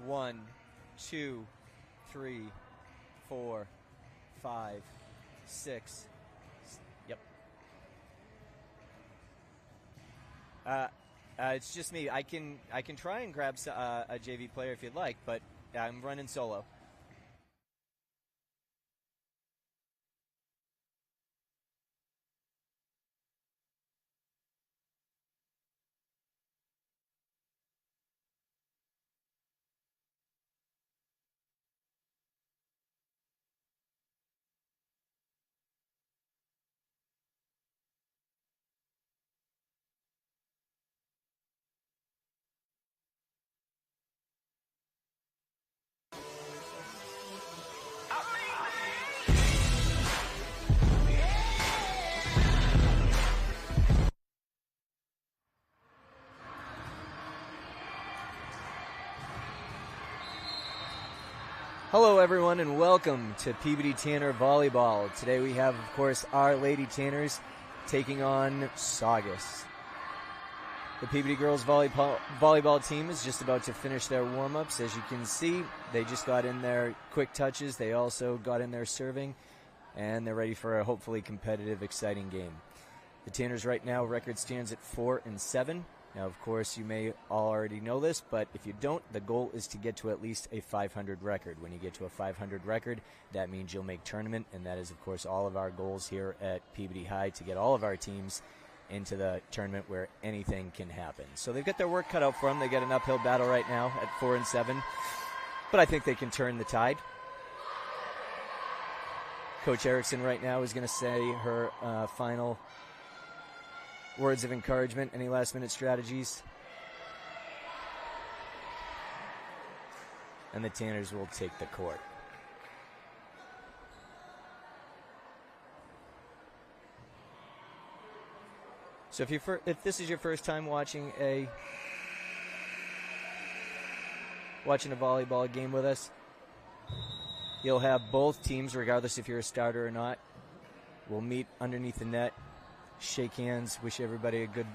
1, 2, 3, 4, 5, 6. Yep. It's just me. I can try and grab a JV player if you'd like, but I'm running solo. Hello, everyone, and welcome to Peabody Tanner Volleyball. Today we have, of course, our Lady Tanners taking on Saugus. The Peabody girls volleyball team is just about to finish their warm-ups. As you can see, they just got in their quick touches. They also got in their serving, and they're ready for a hopefully competitive, exciting game. The Tanners right now, record stands at 4-7. Now, of course, you may already know this, but if you don't, the goal is to get to at least a 500 record. When you get to a 500 record, that means you'll make tournament, and that is, of course, all of our goals here at Peabody High, to get all of our teams into the tournament where anything can happen. So they've got their work cut out for them. They got an uphill battle right now at 4-7, but I think they can turn the tide. Coach Erickson right now is going to say her final words of encouragement. Any last-minute strategies? And the Tanners will take the court. So if this is your first time watching a volleyball game with us, you'll have both teams, regardless if you're a starter or not, will meet underneath the net, shake hands, wish everybody a good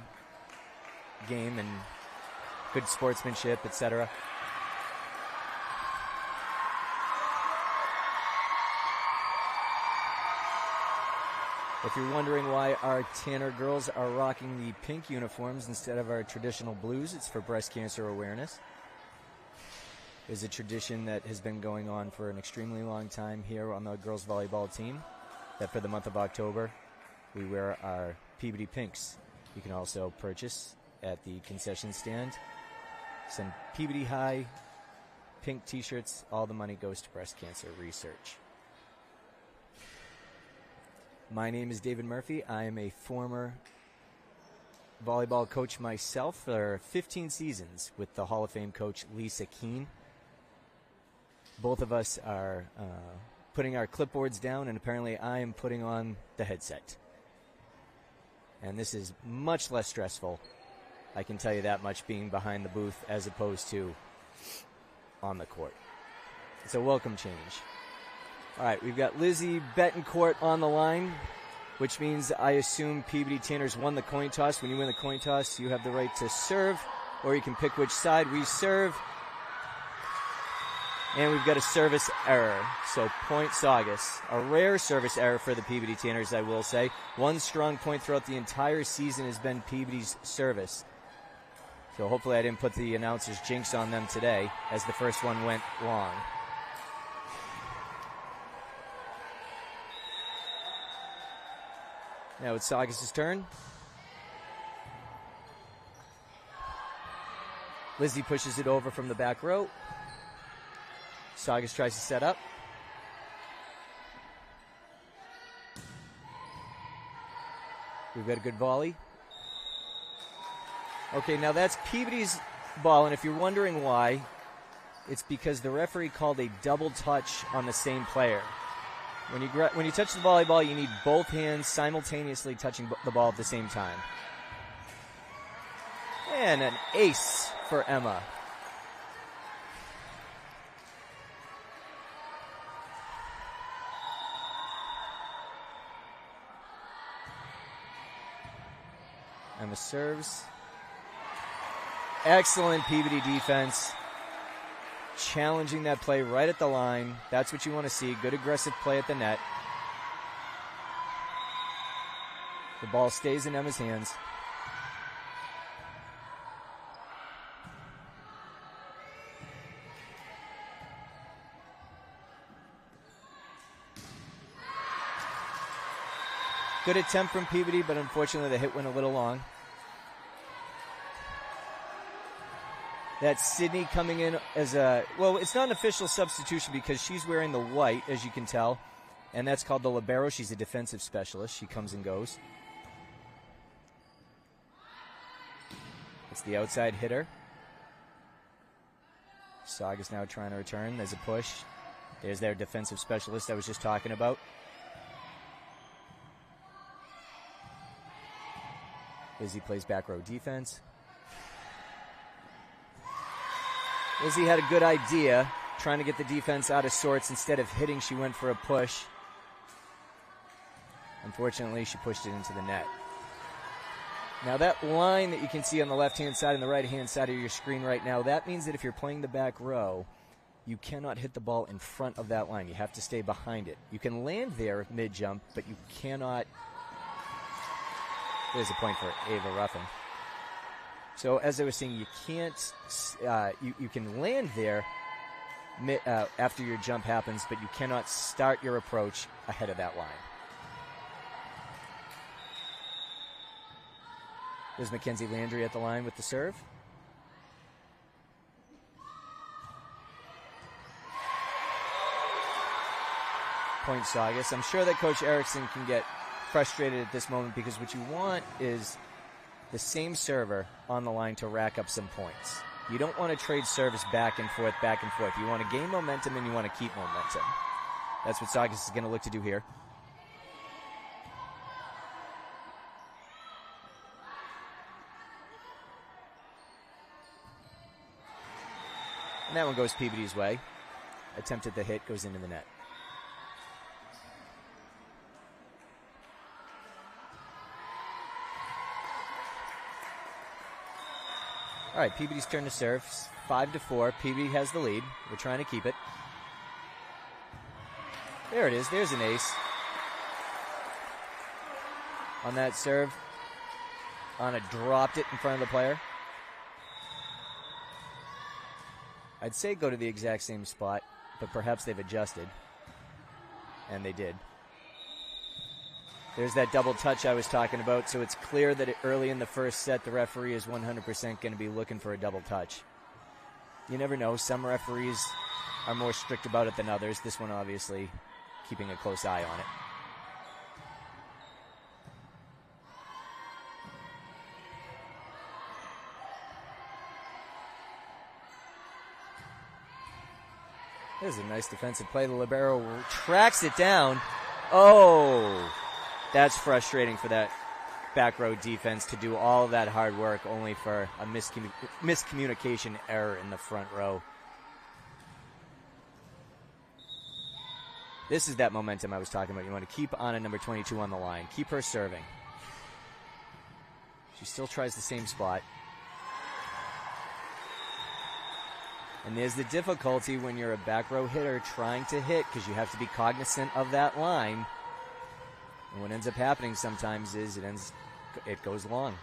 game and good sportsmanship, etc. If you're wondering why our Tanner girls are rocking the pink uniforms instead of our traditional blues, it's for breast cancer awareness. It's a tradition that has been going on for an extremely long time here on the girls volleyball team, that for the month of October, we wear our Peabody pinks. You can also purchase at the concession stand some Peabody High pink t-shirts. All the money goes to breast cancer research. My name is David Murphy. I am a former volleyball coach myself for 15 seasons with the Hall of Fame coach Lisa Keene. Both of us are putting our clipboards down, and apparently I am putting on the headset. And this is much less stressful, I can tell you that much, being behind the booth as opposed to on the court. It's a welcome change. All right, we've got Lizzie Betancourt on the line, which means I assume Peabody Tanners won the coin toss. When you win the coin toss, you have the right to serve, or you can pick which side. We serve, and we've got a service error. So point Saugus. A rare service error for the Peabody Tanners, I will say. One strong point throughout the entire season has been Peabody's service. So hopefully I didn't put the announcer's jinx on them today, as the first one went long. Now it's Saugus' turn. Lizzie pushes it over from the back row. Saugus tries to set up. We've got a good volley. Okay, now that's Peabody's ball, and if you're wondering why, it's because the referee called a double touch on the same player. When you touch the volleyball, you need both hands simultaneously touching the ball at the same time. And an ace for Emma. Emma serves. Excellent Peabody defense. challenging that play right at the line. That's what you want to see. Good aggressive play at the net. The ball stays in Emma's hands. Good attempt from Peabody, but unfortunately the hit went a little long. That's Sydney coming in as a, well, it's not an official substitution because she's wearing the white, as you can tell, and that's called the libero. She's a defensive specialist. She comes and goes. It's the outside hitter. Saugus now trying to return. There's a push. There's their defensive specialist I was just talking about. Izzy plays back row defense. Izzy had a good idea, trying to get the defense out of sorts. Instead of hitting, she went for a push. Unfortunately, she pushed it into the net. Now that line that you can see on the left-hand side and the right-hand side of your screen right now, that means that if you're playing the back row, you cannot hit the ball in front of that line. You have to stay behind it. You can land there mid-jump, but you cannot. There's a point for Ava Ruffin. So as I was saying, you can't, you can land there after your jump happens, but you cannot start your approach ahead of that line. There's Mackenzie Landry at the line with the serve. Point Saugus. I'm sure that Coach Erickson can get frustrated at this moment because what you want is the same server on the line to rack up some points. You don't want to trade service back and forth, back and forth. You want to gain momentum and you want to keep momentum. That's what Saugus is going to look to do here. And that one goes Peabody's way. Attempted the hit, goes into the net. All right, Peabody's turn to serve. 5-4. Peabody has the lead. We're trying to keep it. There it is. There's an ace. On that serve. Anna dropped it in front of the player. I'd say go to the exact same spot, but perhaps they've adjusted. And they did. There's that double touch I was talking about, so it's clear that early in the first set, the referee is 100% going to be looking for a double touch. You never know. Some referees are more strict about it than others. This one, obviously, keeping a close eye on it. This is a nice defensive play. The libero tracks it down. Oh, that's frustrating for that back row defense to do all of that hard work only for a miscommunication error in the front row. This is that momentum I was talking about. You want to keep Anna, number 22, on the line. Keep her serving. She still tries the same spot. And there's the difficulty when you're a back row hitter trying to hit, because you have to be cognizant of that line. And what ends up happening sometimes is it goes long.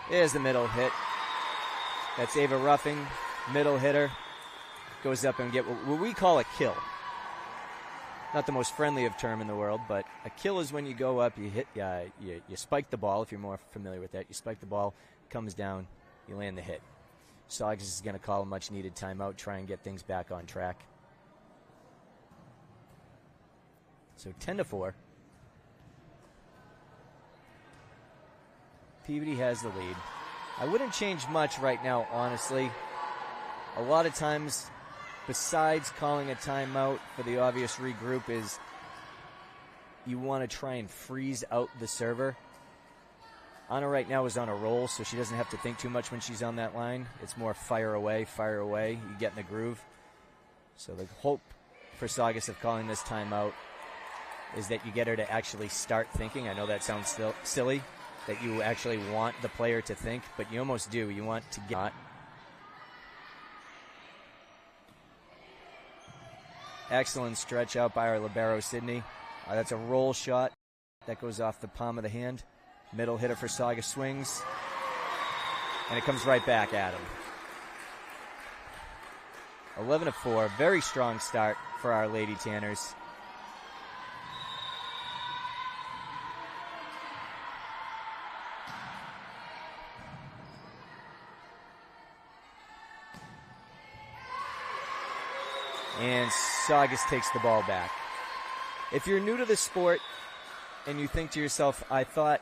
There's the middle hit. That's Ava Ruffing, middle hitter. Goes up and get what we call a kill. Not the most friendly of term in the world, but a kill is when you go up, you hit, you spike the ball, if you're more familiar with that. You spike the ball, comes down, you land the hit. Saugus is going to call a much-needed timeout, try and get things back on track. So 10-4. Peabody has the lead. I wouldn't change much right now, honestly. A lot of times, besides calling a timeout for the obvious regroup, is you want to try and freeze out the server. Anna right now is on a roll, so she doesn't have to think too much when she's on that line. It's more fire away, you get in the groove. So the hope for Saugus of calling this timeout is that you get her to actually start thinking. I know that sounds silly, that you actually want the player to think, but you almost do. You want to get... Excellent stretch out by our libero, Sydney. That's a roll shot that goes off the palm of the hand. Middle hitter for Saugus swings, and it comes right back at him. 11-4, very strong start for our Lady Tanners. And Saugus takes the ball back. If you're new to the sport and you think to yourself, I thought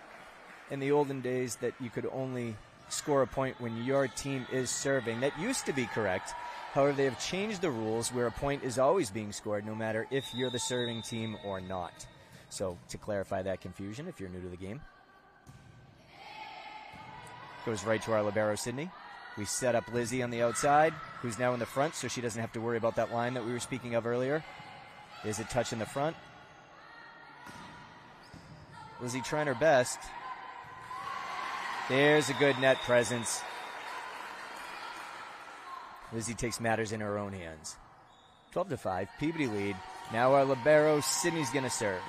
in the olden days that you could only score a point when your team is serving, that used to be correct. However, they have changed the rules where a point is always being scored no matter if you're the serving team or not. So to clarify that confusion, if you're new to the game. Goes right to our libero, Sydney. We set up Lizzie on the outside, who's now in the front, so she doesn't have to worry about that line that we were speaking of earlier. Is it touch in the front? Lizzie trying her best. There's a good net presence. Lizzie takes matters in her own hands. 12-5, Peabody lead. Now our libero, Sydney's going to serve.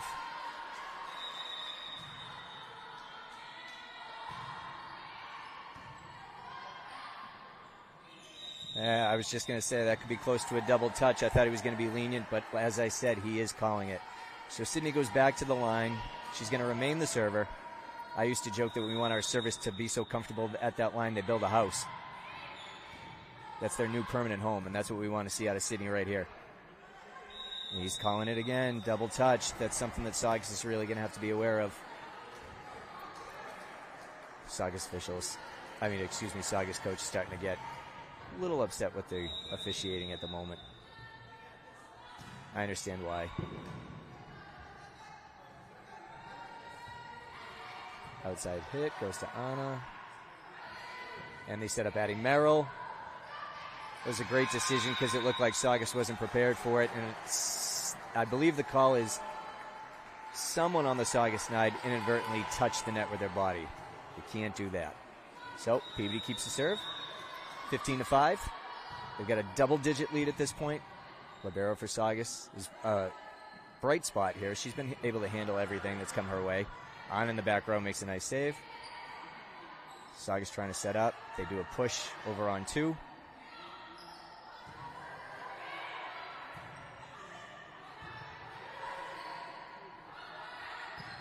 I was just going to say that could be close to a double touch. I thought he was going to be lenient, but as I said, he is calling it. So Sydney goes back to the line. She's going to remain the server. I used to joke that we want our service to be so comfortable at that line they build a house. That's their new permanent home, and that's what we want to see out of Sydney right here. He's calling it again, double touch. That's something that Saugus is really going to have to be aware of. Saugus officials, Saugus coach is starting to get a little upset with the officiating at the moment. I understand why. Outside hit goes to Anna. And they set up Addie Merrill. It was a great decision because it looked like Saugus wasn't prepared for it. And I believe the call is someone on the Saugus side inadvertently touched the net with their body. You can't do that. So Peabody keeps the serve. 15-5. They've got a double-digit lead at this point. Libero for Saugus is a bright spot here. She's been able to handle everything that's come her way. On in the back row makes a nice save. Saugus trying to set up. They do a push over on 2.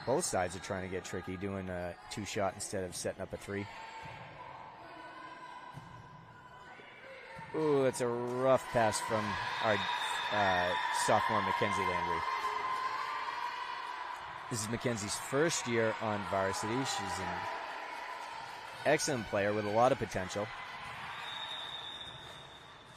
Both sides are trying to get tricky, doing a 2-shot instead of setting up a 3. Ooh, it's a rough pass from our sophomore Mackenzie Landry. This is Mackenzie's first year on varsity. She's an excellent player with a lot of potential.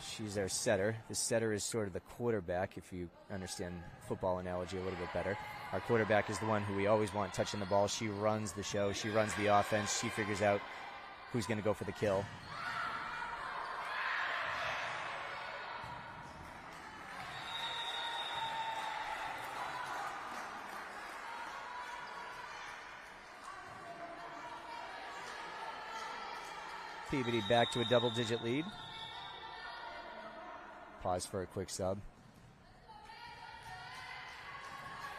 She's our setter. The setter is sort of the quarterback, if you understand football analogy a little bit better. Our quarterback is the one who we always want touching the ball. She runs the show. She runs the offense. She figures out who's going to go for the kill. Peabody back to a double-digit lead. Pause for a quick sub.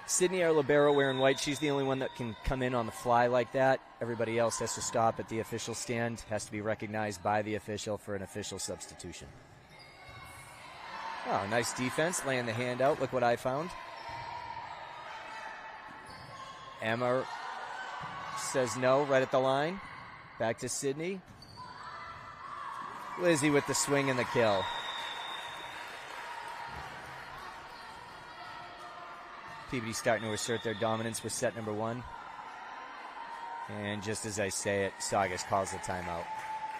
Sydney, our libero, wearing white. She's the only one that can come in on the fly like that. Everybody else has to stop at the official stand, has to be recognized by the official for an official substitution. Oh, nice defense, laying the hand out. Look what I found. Emma says no right at the line. Back to Sydney. Lizzie with the swing and the kill. Peabody starting to assert their dominance with set number 1. And just as I say it, Saugus calls the timeout.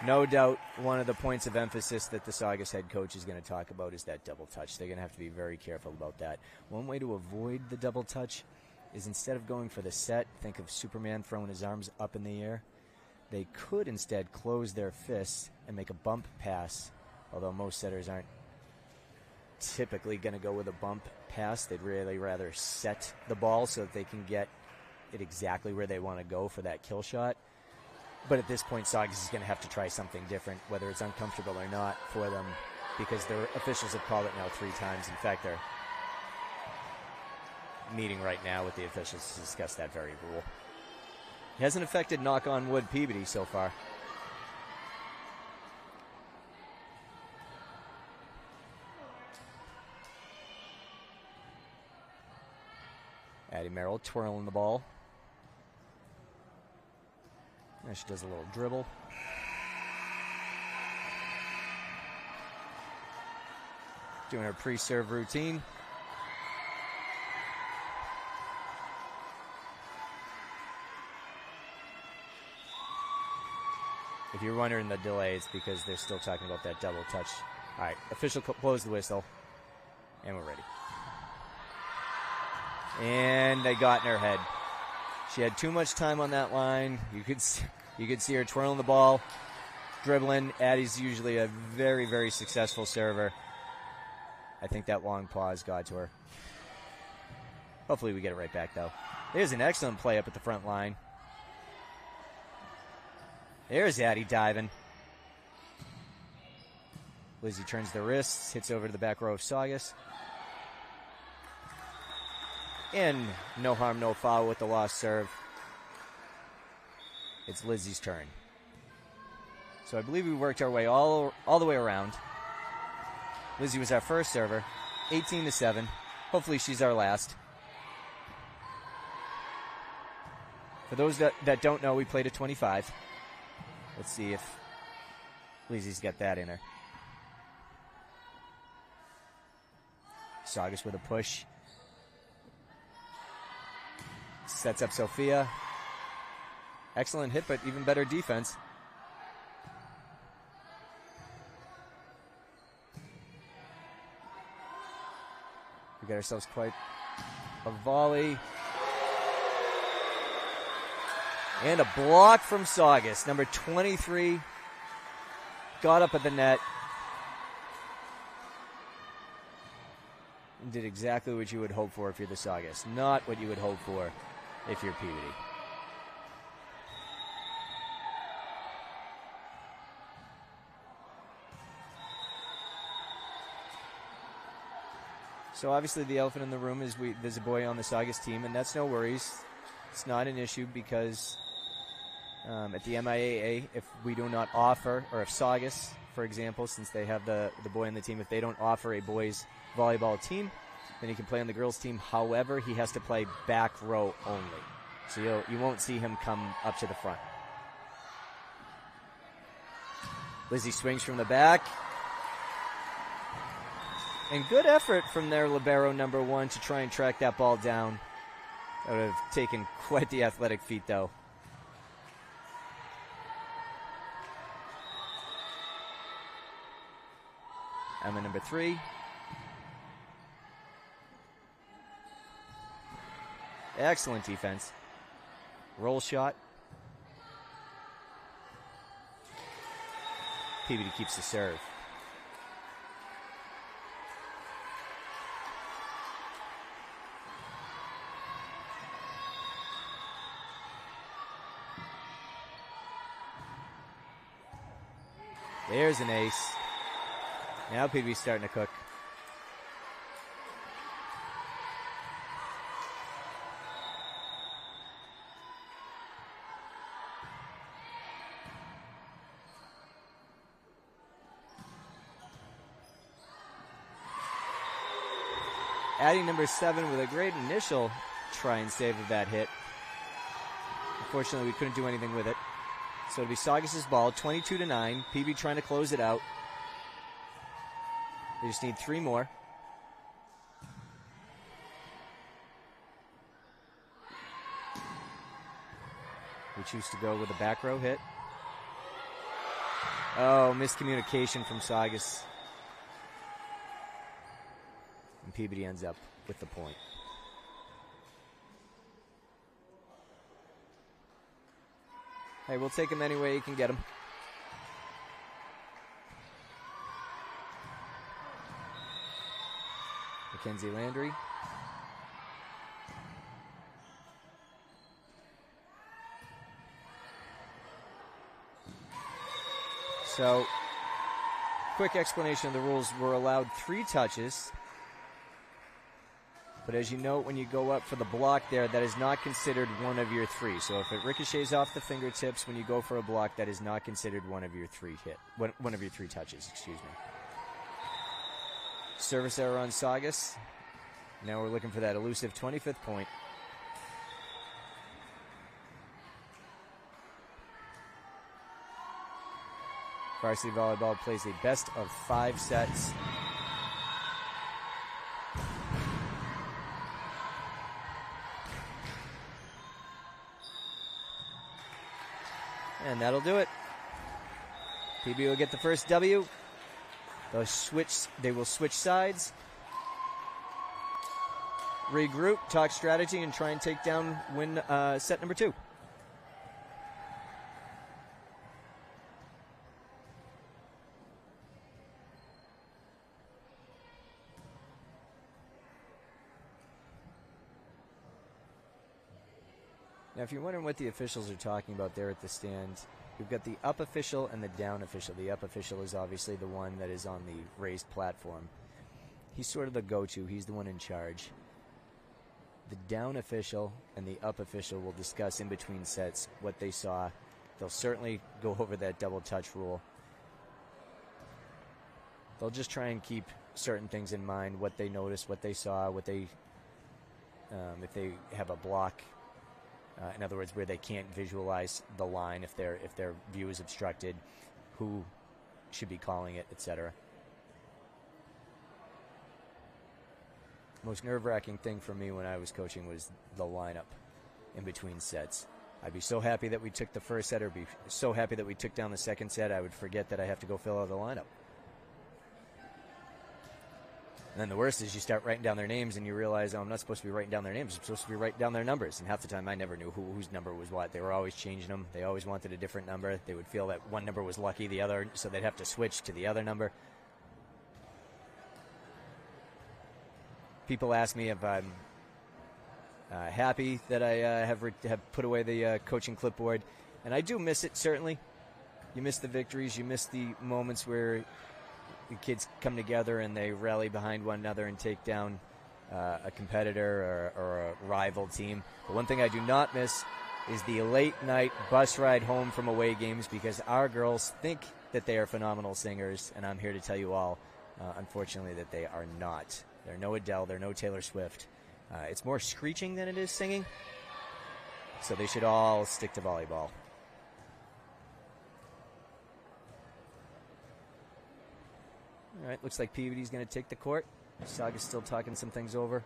No doubt one of the points of emphasis that the Saugus head coach is going to talk about is that double touch. They're going to have to be very careful about that. One way to avoid the double touch is instead of going for the set, think of Superman throwing his arms up in the air. They could instead close their fists and make a bump pass, although most setters aren't typically going to go with a bump pass. They'd really rather set the ball so that they can get it exactly where they want to go for that kill shot. But at this point, Saugus is going to have to try something different, whether it's uncomfortable or not for them, because their officials have called it now 3 times. In fact, they're meeting right now with the officials to discuss that very rule. It hasn't affected, knock on wood, Peabody so far. Addie Merrill twirling the ball. And she does a little dribble. Doing her pre-serve routine. If you're wondering the delay, it's because they're still talking about that double touch. All right, official blows the whistle, and we're ready. And they got in her head. She had too much time on that line. You could see her twirling the ball, dribbling. Addie's usually a very, very successful server. I think that long pause got to her. Hopefully we get it right back, though. There's an excellent play up at the front line. There's Addie diving. Lizzie turns the wrists, hits over to the back row of Saugus. And no harm, no foul with the lost serve. It's Lizzie's turn. So I believe we worked our way all the way around. Lizzie was our first server, 18-7. Hopefully she's our last. For those that don't know, we played at 25. Let's see if Lizzie's got that in her. Saugus with a push. Sets up Sophia. Excellent hit, but even better defense. We got ourselves quite a volley. And a block from Saugus. Number 23 got up at the net. And did exactly what you would hope for if you're the Saugus. Not what you would hope for if you're Peabody. So obviously the elephant in the room is there's a boy on the Saugus team, and that's no worries. It's not an issue because at the MIAA, if we do not offer, or if Saugus, for example, since they have the boy on the team, if they don't offer a boys volleyball team, then he can play on the girls team. However, he has to play back row only. So you won't see him come up to the front. Lizzie swings from the back. And good effort from their libero number 1 to try and track that ball down. That would have taken quite the athletic feat, though. Emma number 3. Excellent defense. Roll shot. Peabody keeps the serve. There's an ace. Now Peabody's starting to cook. Addie number 7 with a great initial try and save of that hit. Unfortunately, we couldn't do anything with it. So it'll be Saugus' ball, 22-9. Peabody trying to close it out. They just need 3 more. We choose to go with a back row hit. Oh, miscommunication from Saugus. And Peabody ends up with the point. Hey, we'll take him any way you can get him. Mackenzie Landry. So, quick explanation of the rules. We're allowed 3 touches. But as you note, when you go up for the block there, that is not considered one of your 3. So if it ricochets off the fingertips when you go for a block, that is not considered one of your 3 touches, excuse me. Service error on Saugus. Now we're looking for that elusive 25th point. Varsity Volleyball plays a best of 5 sets. And that'll do it. Peabody will get the first W. They will switch sides, regroup, talk strategy, and try and win set number 2. Now, if you're wondering what the officials are talking about there at the stand, we've got the up official and the down official. The up official is obviously the one that is on the raised platform. He's sort of the go-to. He's the one in charge. The down official and the up official will discuss in between sets what they saw. They'll certainly go over that double touch rule. They'll just try and keep certain things in mind, what they noticed, what they saw, if they have a block. In other words, where they can't visualize the line if their view is obstructed, who should be calling it, etc. Most nerve-wracking thing for me when I was coaching was the lineup in between sets. I'd be so happy that we took the first set, or be so happy that we took down the second set, I would forget that I have to go fill out the lineup. And then the worst is you start writing down their names and you realize, oh, I'm not supposed to be writing down their names. I'm supposed to be writing down their numbers. And half the time I never knew whose number was what. They were always changing them. They always wanted a different number. They would feel that one number was lucky, the other, so they'd have to switch to the other number. People ask me if I'm happy that I have put away the coaching clipboard. And I do miss it, certainly. You miss the victories. You miss the moments where the kids come together and they rally behind one another and take down a competitor or a rival team. But one thing I do not miss is the late night bus ride home from away games, because our girls think that they are phenomenal singers, and I'm here to tell you all, unfortunately, that they are not. They're no Adele, they're no Taylor Swift. It's more screeching than it is singing, so they should all stick to volleyball. All right, looks like Peabody's going to take the court. Saugus still talking some things over.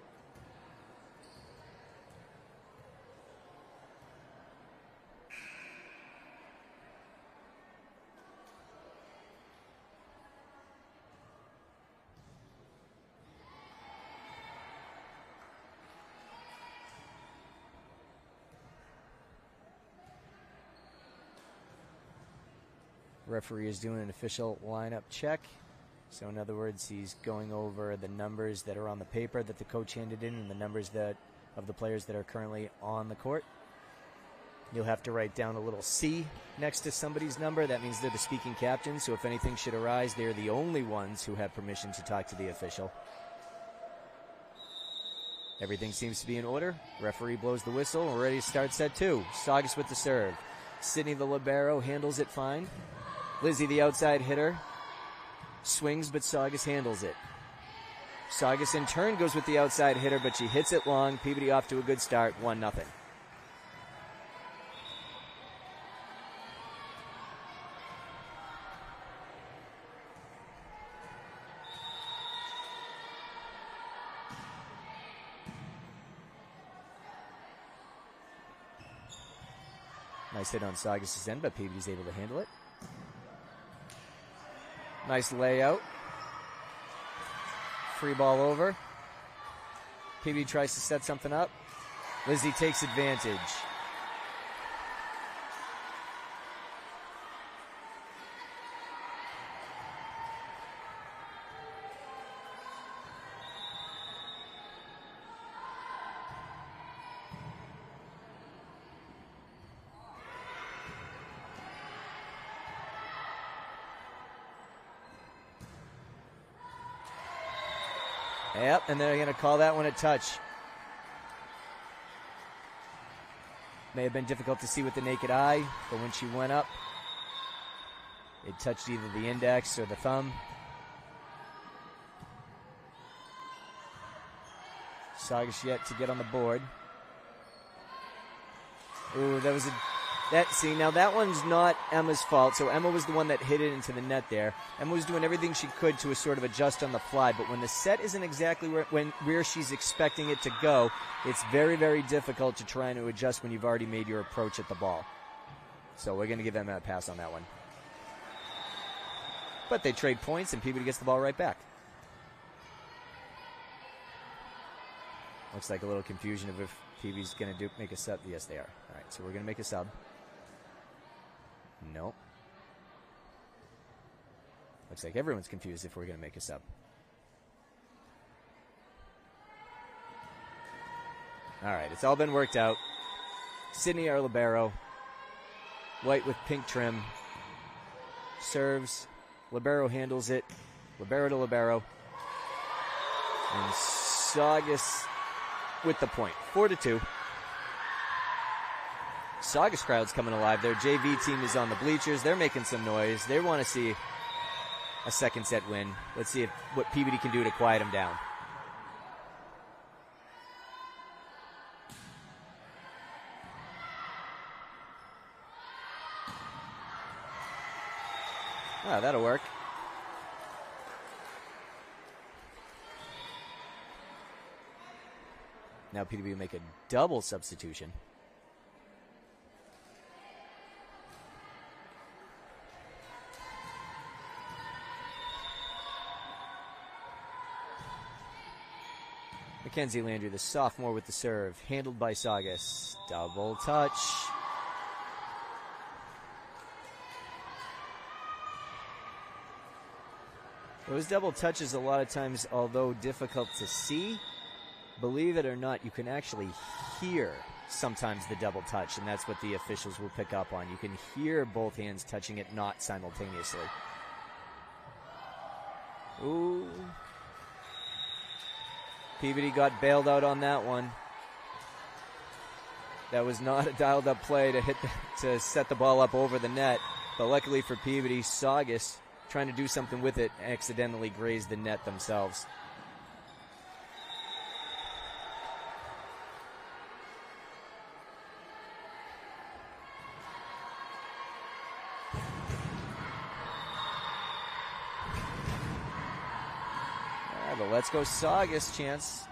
Referee is doing an official lineup check. So in other words, he's going over the numbers that are on the paper that the coach handed in and the numbers of the players that are currently on the court. You'll have to write down a little C next to somebody's number. That means they're the speaking captain, so if anything should arise, they're the only ones who have permission to talk to the official. Everything seems to be in order. Referee blows the whistle. We're ready to start set 2. Saugus with the serve. Sydney, the libero, handles it fine. Lizzie, the outside hitter, swings, but Saugus handles it. Saugus in turn goes with the outside hitter, but she hits it long. Peabody off to a good start, 1-0. Nice hit on Saugus' end, but Peabody's able to handle it. Nice layout. Free ball over. Peabody tries to set something up. Lizzie takes advantage. Yep, and they're going to call that one a touch. May have been difficult to see with the naked eye, but when she went up, it touched either the index or the thumb. Saugus yet to get on the board. Ooh, that was see, now that one's not Emma's fault. So Emma was the one that hit it into the net there. Emma was doing everything she could to sort of adjust on the fly, but when the set isn't exactly where she's expecting it to go, it's very, very difficult to try to adjust when you've already made your approach at the ball. So we're going to give Emma a pass on that one. But they trade points, and Peabody gets the ball right back. Looks like a little confusion of if Peabody's going to make a sub. Yes, they are. All right, so we're going to make a sub. Nope. Looks like everyone's confused if we're going to make a sub. All right, it's all been worked out. Sydney, our libero. White with pink trim. Serves. Libero handles it. Libero to libero. And Saugus with the point. 4-2. Saugus crowd's coming alive. Their JV team is on the bleachers. They're making some noise. They want to see a second set win. Let's see what Peabody can do to quiet them down. Oh, that'll work. Now Peabody will make a double substitution. Mackenzie Landry, the sophomore with the serve, handled by Saugus. Double touch. Those double touches, a lot of times, although difficult to see, believe it or not, you can actually hear sometimes the double touch, and that's what the officials will pick up on. You can hear both hands touching it, not simultaneously. Ooh. Peabody got bailed out on that one. That was not a dialed-up play to set the ball up over the net, but luckily for Peabody, Saugus, trying to do something with it, accidentally grazed the net themselves. But let's go Saugus chance.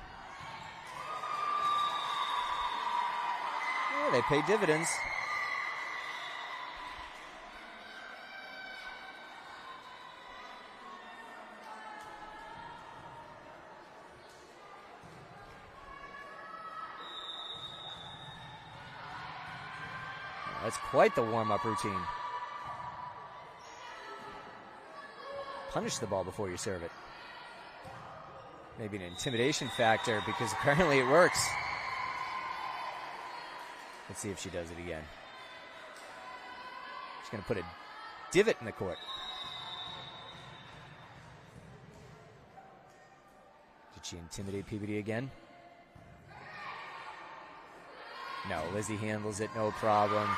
Yeah, they pay dividends. That's quite the warm-up routine. Punish the ball before you serve it. Maybe an intimidation factor because apparently it works. Let's see if she does it again. She's going to put a divot in the court. Did she intimidate Peabody again? No, Lizzie handles it, no problem.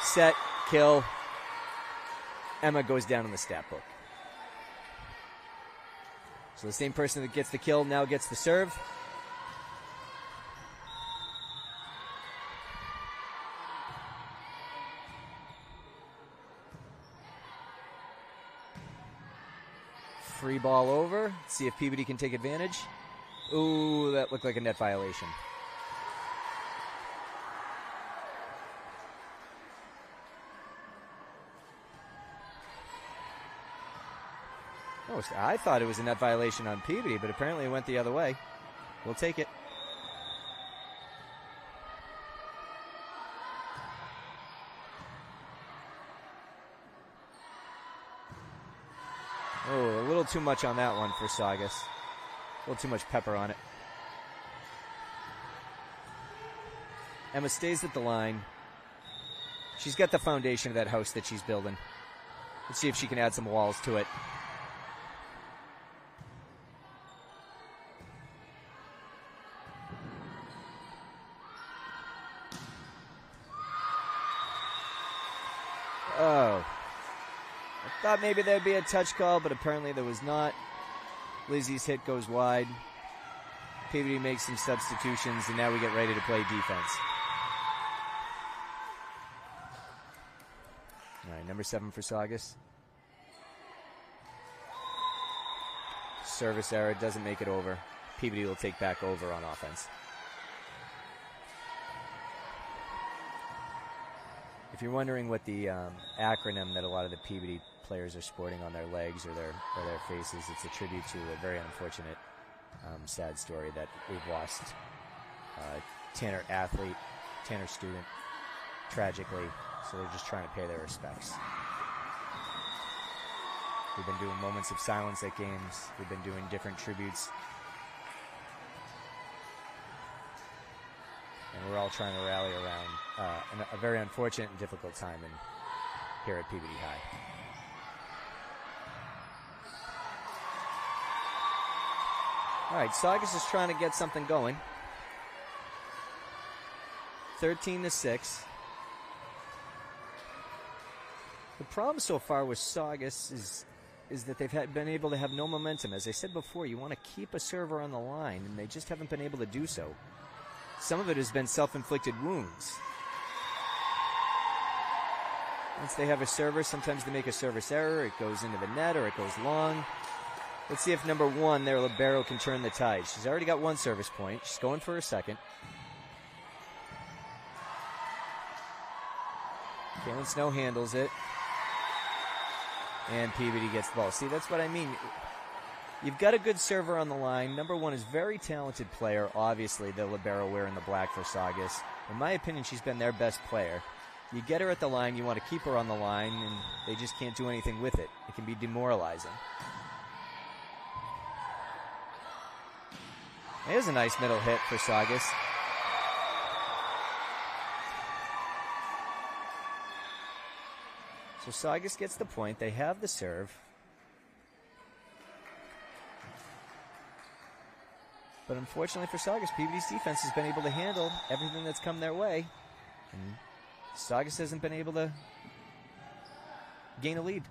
Set, kill. Emma goes down in the stat book. So the same person that gets the kill now gets the serve. Free ball over. Let's see if Peabody can take advantage. Ooh, that looked like a net violation. I thought it was a net violation on Peabody, but apparently it went the other way. We'll take it. Oh, a little too much on that one for Saugus. A little too much pepper on it. Emma stays at the line. She's got the foundation of that house that she's building. Let's see if she can add some walls to it. maybe there'd be a touch call, but apparently there was not. Lizzie's hit goes wide. Peabody makes some substitutions, and now we get ready to play defense. All right, number 7 for Saugus. Service error, doesn't make it over. Peabody will take back over on offense. If you're wondering what the acronym that a lot of the Peabody players are sporting on their legs or their faces, it's a tribute to a very unfortunate, sad story that we've lost Tanner athlete, Tanner student, tragically. So they're just trying to pay their respects. We've been doing moments of silence at games. We've been doing different tributes. And we're all trying to rally around a very unfortunate and difficult time here at Peabody High. All right, Saugus is trying to get something going. 13-6. The problem so far with Saugus is that they've been able to have no momentum. As I said before, you want to keep a server on the line, and they just haven't been able to do so. Some of it has been self-inflicted wounds. Once they have a server, sometimes they make a service error. It goes into the net or it goes long. Let's see if number 1, their libero, can turn the tide. She's already got 1 service point. She's going for a second. Kaylin Snow handles it. And Peabody gets the ball. See, that's what I mean. You've got a good server on the line. Number 1 is a very talented player. Obviously, the libero wearing the black for Saugus. In my opinion, she's been their best player. You get her at the line, you want to keep her on the line, and they just can't do anything with it. It can be demoralizing. There's a nice middle hit for Saugus. So Saugus gets the point. They have the serve. But unfortunately for Saugus, Peabody's defense has been able to handle everything that's come their way. And Saugus hasn't been able to gain a lead.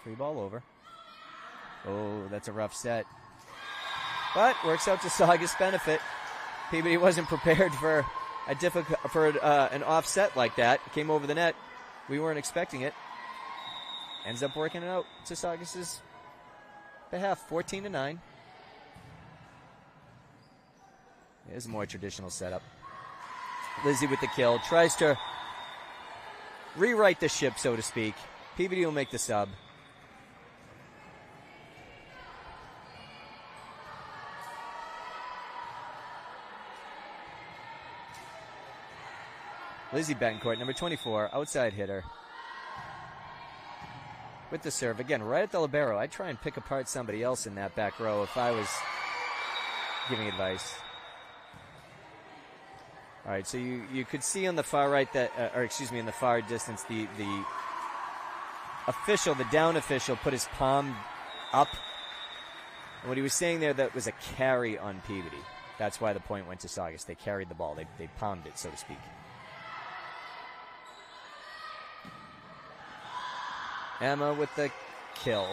Free ball over. Oh, that's a rough set. But works out to Saugus' benefit. Peabody wasn't prepared for an offset like that. It came over the net. We weren't expecting it. Ends up working out to Saugus' behalf, 14-9. Here's a more traditional setup. Lizzie with the kill. Tries to rewrite the ship, so to speak. Peabody will make the sub. Lizzie Betancourt, number 24, outside hitter. With the serve. Again, right at the libero. I'd try and pick apart somebody else in that back row if I was giving advice. All right, so you could see on the far right that, in the far distance, the official, the down official, put his palm up. And what he was saying there, that was a carry on Peabody. That's why the point went to Saugus. They carried the ball. They palmed it, so to speak. Emma with the kill.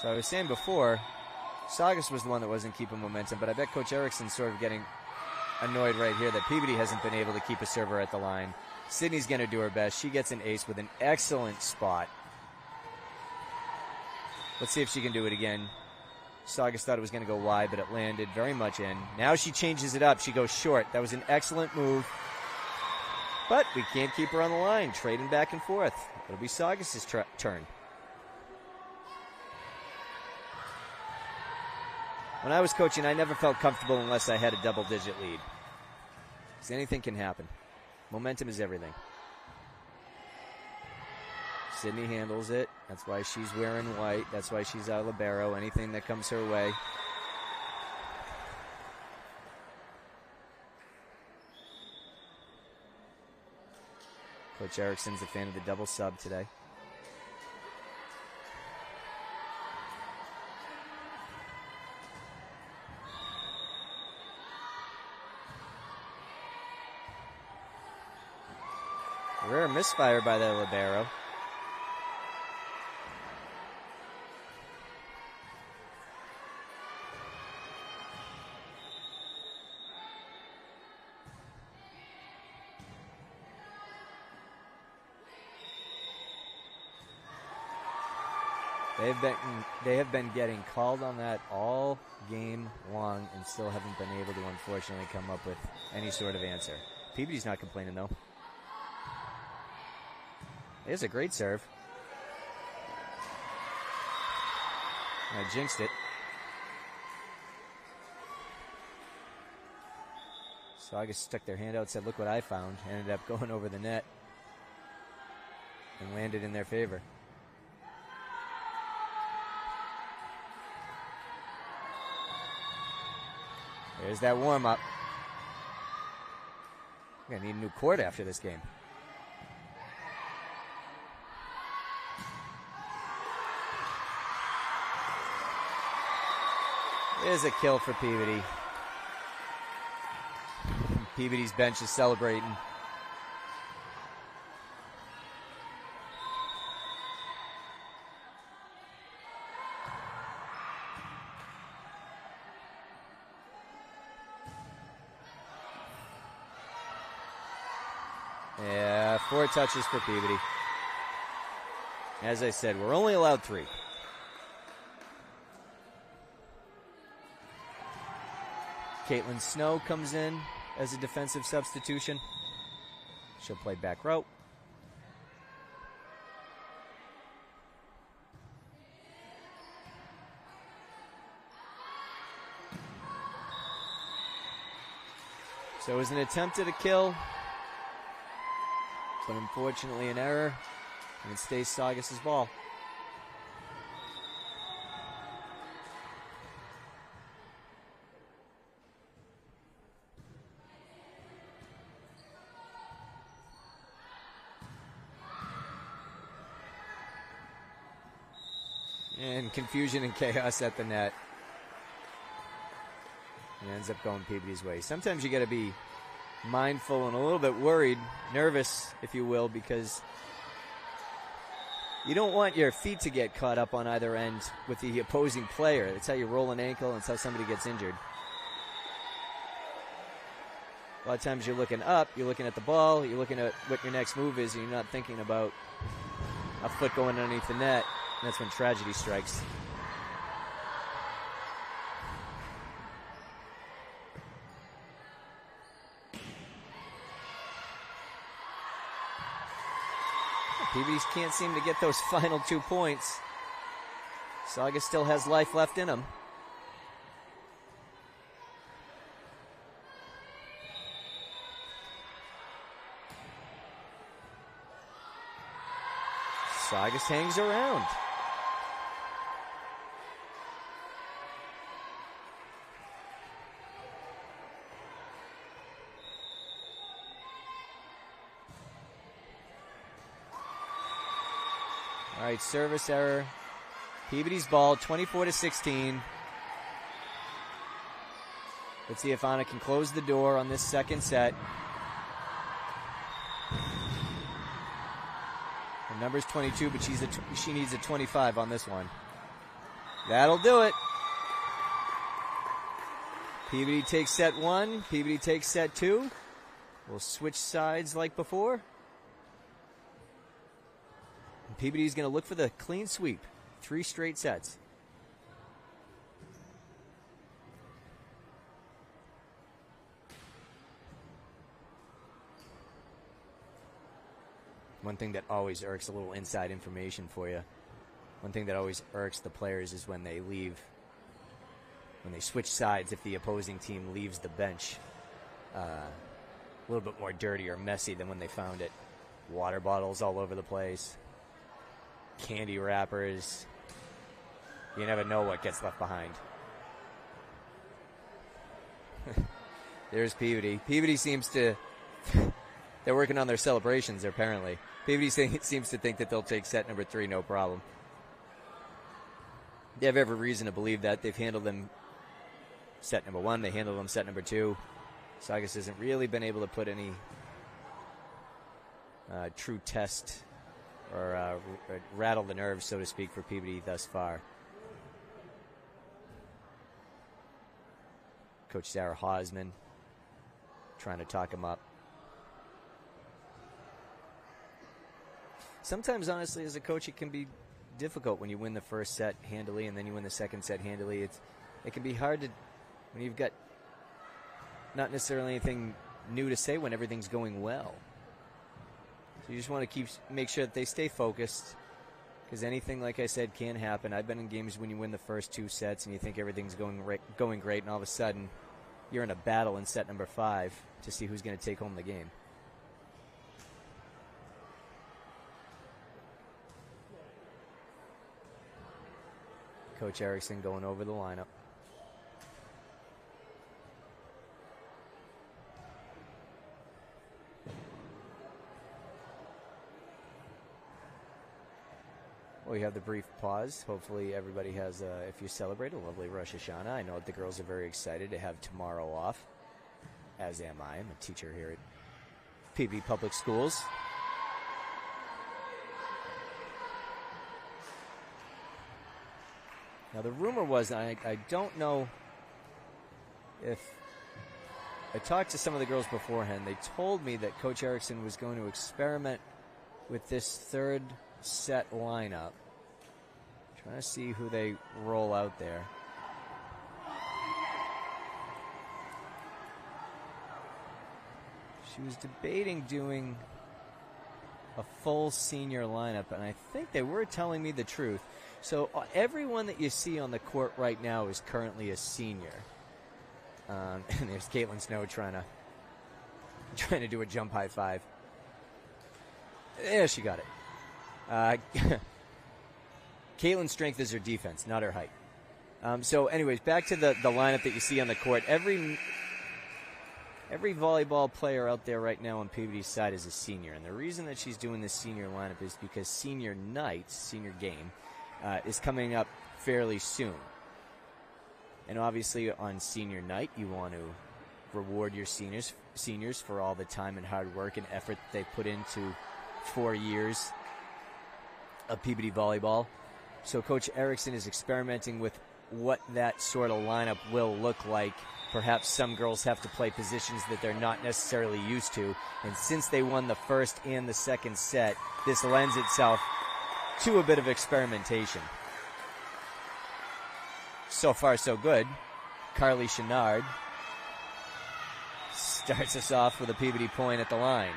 So I was saying before, Saugus was the one that wasn't keeping momentum, but I bet Coach Erickson's sort of getting annoyed right here that Peabody hasn't been able to keep a server at the line. Sydney's going to do her best. She gets an ace with an excellent spot. Let's see if she can do it again. Saugus thought it was going to go wide, but it landed very much in. Now she changes it up. She goes short. That was an excellent move. But we can't keep her on the line. Trading back and forth. It'll be Saugus' turn. When I was coaching, I never felt comfortable unless I had a double-digit lead. Because anything can happen. Momentum is everything. Sydney handles it. That's why she's wearing white. That's why she's out libero. Anything that comes her way. Coach Erickson's a fan of the double sub today. Rare misfire by the libero. They have been getting called on that all game long and still haven't been able to, unfortunately, come up with any sort of answer. Peabody's not complaining, though. It's a great serve. I jinxed it. Saugus stuck their hand out, said, "Look what I found." Ended up going over the net and landed in their favor. There's that warm-up. We're going to need a new court after this game. There's a kill for Peabody. Peabody's bench is celebrating. Yeah, 4 touches for Peabody. As I said, we're only allowed 3. Caitlin Snow comes in as a defensive substitution. She'll play back row. So it was an attempt at a kill, but unfortunately an error, and it stays Saugus' ball. And confusion and chaos at the net. It ends up going Peabody's way. Sometimes you got to be mindful and a little bit worried, nervous, if you will, because you don't want your feet to get caught up on either end with the opposing player. That's how you roll an ankle, and that's how somebody gets injured. A lot of times you're looking up, you're looking at the ball, you're looking at what your next move is, and you're not thinking about a foot going underneath the net. And that's when tragedy strikes. Peabody can't seem to get those final 2 points. Saugus still has life left in him. Saugus hangs around. All right, service error. Peabody's ball, 24-16. Let's see if Anna can close the door on this second set. Her number's 22, but she needs a 25 on this one. That'll do it. Peabody takes set 1. Peabody takes set 2. We'll switch sides like before. Peabody's going to look for the clean sweep. 3 straight sets. One thing that always irks, a little inside information for you. One thing that always irks the players is when they leave, when they switch sides, if the opposing team leaves the bench a little bit more dirty or messy than when they found it. Water bottles all over the place. Candy wrappers. You never know what gets left behind. There's Peabody. Peabody seems to... They're working on their celebrations, apparently. Peabody seems to think that they'll take set number 3, no problem. They have every reason to believe that. They've handled them set number 1. They handled them set number 2. Saugus hasn't really been able to put any true test or rattle the nerves, so to speak, for Peabody thus far. Coach Sarah Hausman trying to talk him up. Sometimes, honestly, as a coach, it can be difficult when you win the first set handily and then you win the second set handily. It can be hard to, when you've got not necessarily anything new to say when everything's going well. So you just want to make sure that they stay focused, because anything, like I said, can happen. I've been in games when you win the first 2 sets and you think everything's going great, and all of a sudden you're in a battle in set number 5 to see who's going to take home the game. Coach Erickson going over the lineup. Well, we have the brief pause. Hopefully everybody has, if you celebrate, a lovely Rosh Hashanah. I know that the girls are very excited to have tomorrow off, as am I. I'm a teacher here at Peabody Public Schools. Now, the rumor was, I don't know if, I talked to some of the girls beforehand. They told me that Coach Erickson was going to experiment with this third set lineup. Trying to see who they roll out there. She was debating doing a full senior lineup, and I think they were telling me the truth. So everyone that you see on the court right now is currently a senior. And there's Caitlin Snow trying to do a jump high five. Yeah, she got it. Caitlin's strength is her defense, not her height. So anyways, back to the lineup that you see on the court. Every volleyball player out there right now on Peabody's side is a senior. And the reason that she's doing this senior lineup is because senior night, senior game, is coming up fairly soon. And obviously on senior night, you want to reward your seniors for all the time and hard work and effort that they put into 4 years of Peabody volleyball. So Coach Erickson is experimenting with what that sort of lineup will look like. Perhaps some girls have to play positions that they're not necessarily used to. And since they won the first and the second set, this lends itself to a bit of experimentation. So far, so good. Carly Chenard starts us off with a Peabody point at the line.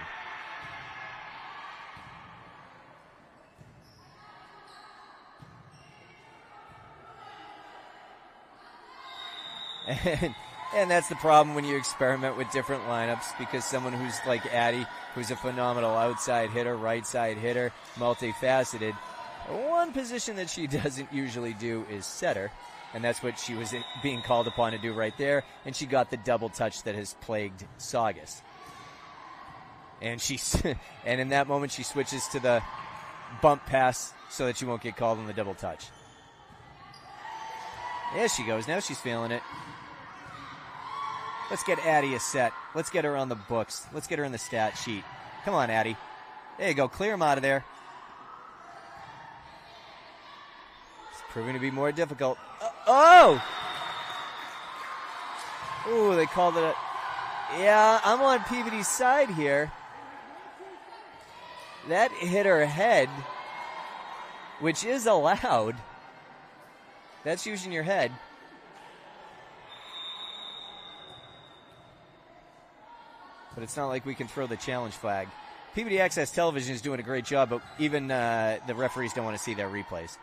And that's the problem when you experiment with different lineups, because someone who's like Addie, who's a phenomenal outside hitter, right side hitter, multifaceted, one position that she doesn't usually do is setter, and that's what she was being called upon to do right there, and she got the double touch that has plagued Saugus. And and in that moment she switches to the bump pass so that she won't get called on the double touch. There she goes. Now she's feeling it. Let's get Addie a set. Let's get her on the books. Let's get her in the stat sheet. Come on, Addie. There you go. Clear him out of there. It's proving to be more difficult. Oh! Ooh, they called it a... Yeah, I'm on Peabody's side here. That hit her head, which is allowed. That's using your head. But it's not like we can throw the challenge flag. Peabody Access Television is doing a great job, but even the referees don't want to see their replays.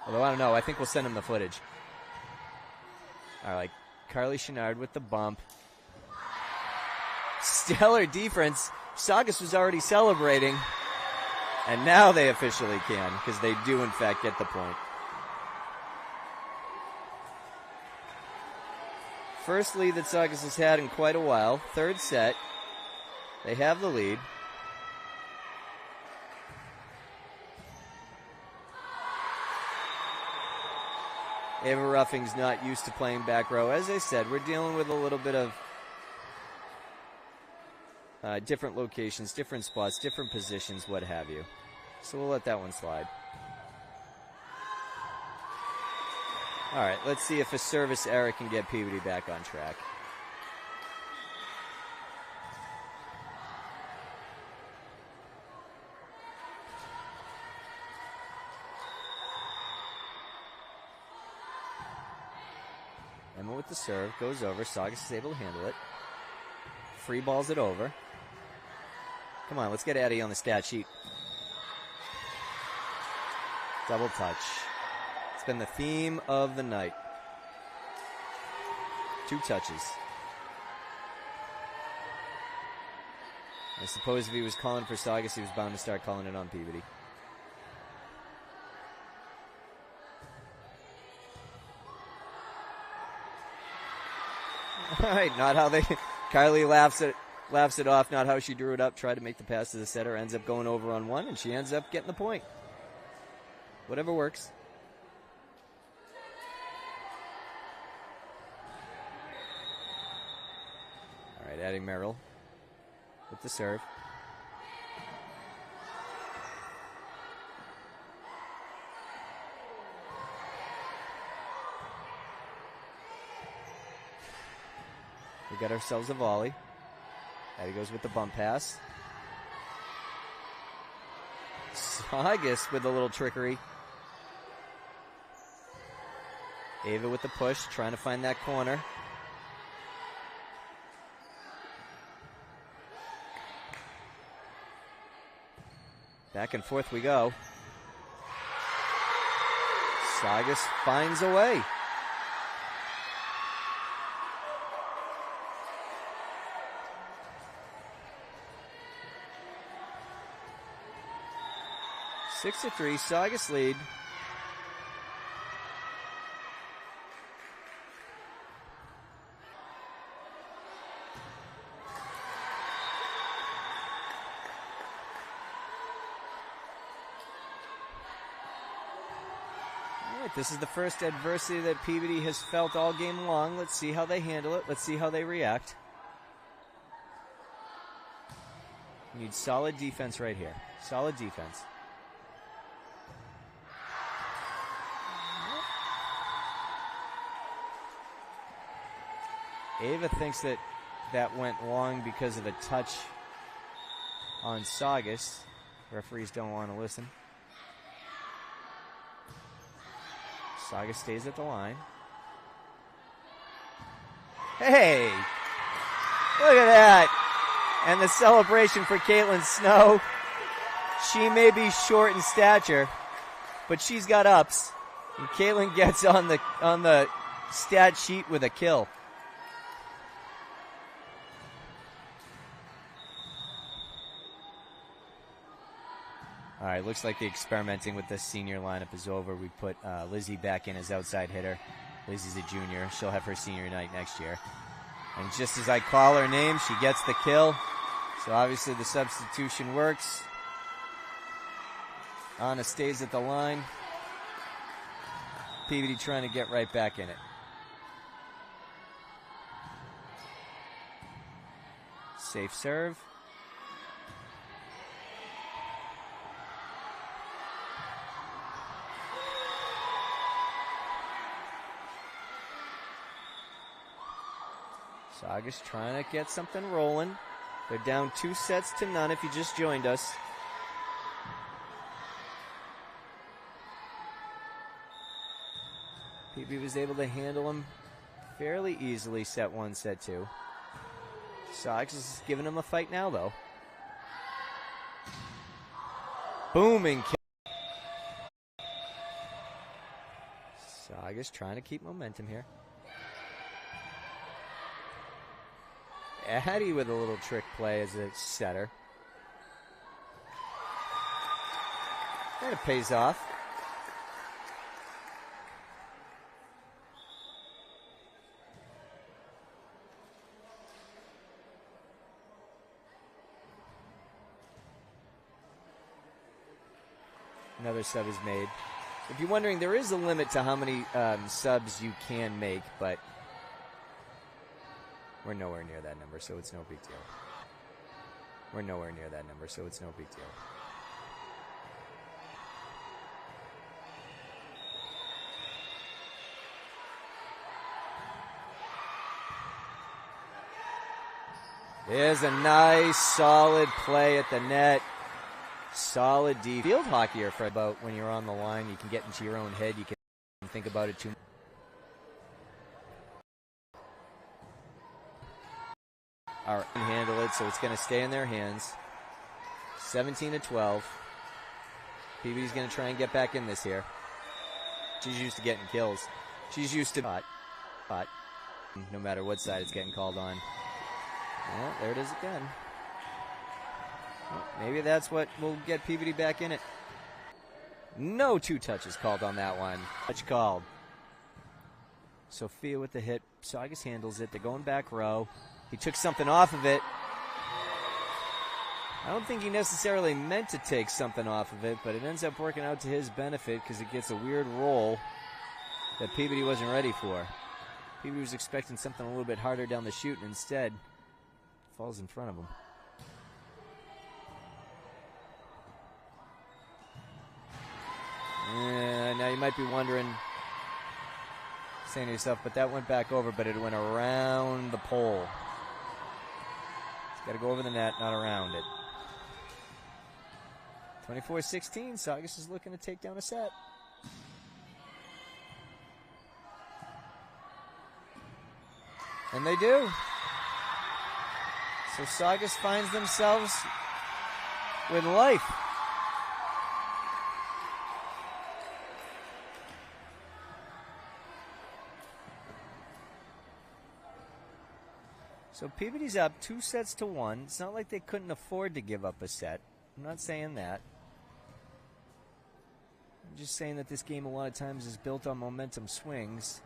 Although, I don't know. I think we'll send them the footage. All right. Carly Chenard with the bump. Stellar defense. Saugus was already celebrating. And now they officially can, because they do, in fact, get the point. First lead that Saugus has had in quite a while. Third set. They have the lead. Ava Ruffing's not used to playing back row. As I said, we're dealing with a little bit of different locations, different spots, different positions, what have you. So we'll let that one slide. All right, let's see if a service error can get Peabody back on track. Emma with the serve, goes over. Saugus is able to handle it. Free balls it over. Come on, let's get Eddie on the stat sheet. Double touch. It's been the theme of the night. 2 touches. I suppose if he was calling for Saugus, he was bound to start calling it on Peabody. All right, not how they... Kylie laughs it off, not how she drew it up, tried to make the pass to the setter, ends up going over on one, and she ends up getting the point. Whatever works. All right, adding Merrill with the serve. We got ourselves a volley. Addie goes with the bump pass. Saugus with a little trickery. Ava with the push, trying to find that corner. Back and forth we go. Saugus finds a way. Six to 3, Saugus lead. All right, this is the first adversity that Peabody has felt all game long. Let's see how they handle it. Let's see how they react. We need solid defense right here. Solid defense. Ava thinks that went long because of a touch on Saugus. Referees don't want to listen. Saugus stays at the line. Hey! Look at that! And the celebration for Caitlin Snow. She may be short in stature, but she's got ups. And Caitlin gets on the stat sheet with a kill. All right, looks like the experimenting with the senior lineup is over. We put Lizzie back in as outside hitter. Lizzie's a junior. She'll have her senior night next year. And just as I call her name, she gets the kill. So obviously the substitution works. Anna stays at the line. Peabody trying to get right back in it. Safe serve. Saugus trying to get something rolling. They're down 2-0 if you just joined us. Peabody was able to handle them fairly easily, set 1, set 2. Saugus is giving him a fight now, though. Booming kick. Saugus trying to keep momentum here. Addie with a little trick play as a setter. And it pays off. Another sub is made. If you're wondering, there is a limit to how many subs you can make, but we're nowhere near that number, so it's no big deal. We're nowhere near that number, so it's no big deal. There's a nice, solid play at the net. Solid D. Field hockey for about when you're on the line. You can get into your own head. You can think about it too much. All right, handle it, so it's going to stay in their hands. 17-12. Peabody's going to try and get back in this here. She's used to getting kills. She's used to hot. No matter what side it's getting called on. Well, there it is again. Well, maybe that's what will get Peabody back in it. No 2 touches called on that one. Touch called. Sophia with the hit. Saugus handles it. They're going back row. He took something off of it. I don't think he necessarily meant to take something off of it, but it ends up working out to his benefit because it gets a weird roll that Peabody wasn't ready for. Peabody was expecting something a little bit harder down the chute, and instead falls in front of him. Now you might be wondering, saying to yourself, but that went back over, but it went around the pole. It's got to go over the net, not around it. 24-16, Saugus is looking to take down a set. And they do. So Saugus finds themselves with life. So Peabody's up 2-1. It's not like they couldn't afford to give up a set. I'm not saying that. I'm just saying that this game a lot of times is built on momentum swings,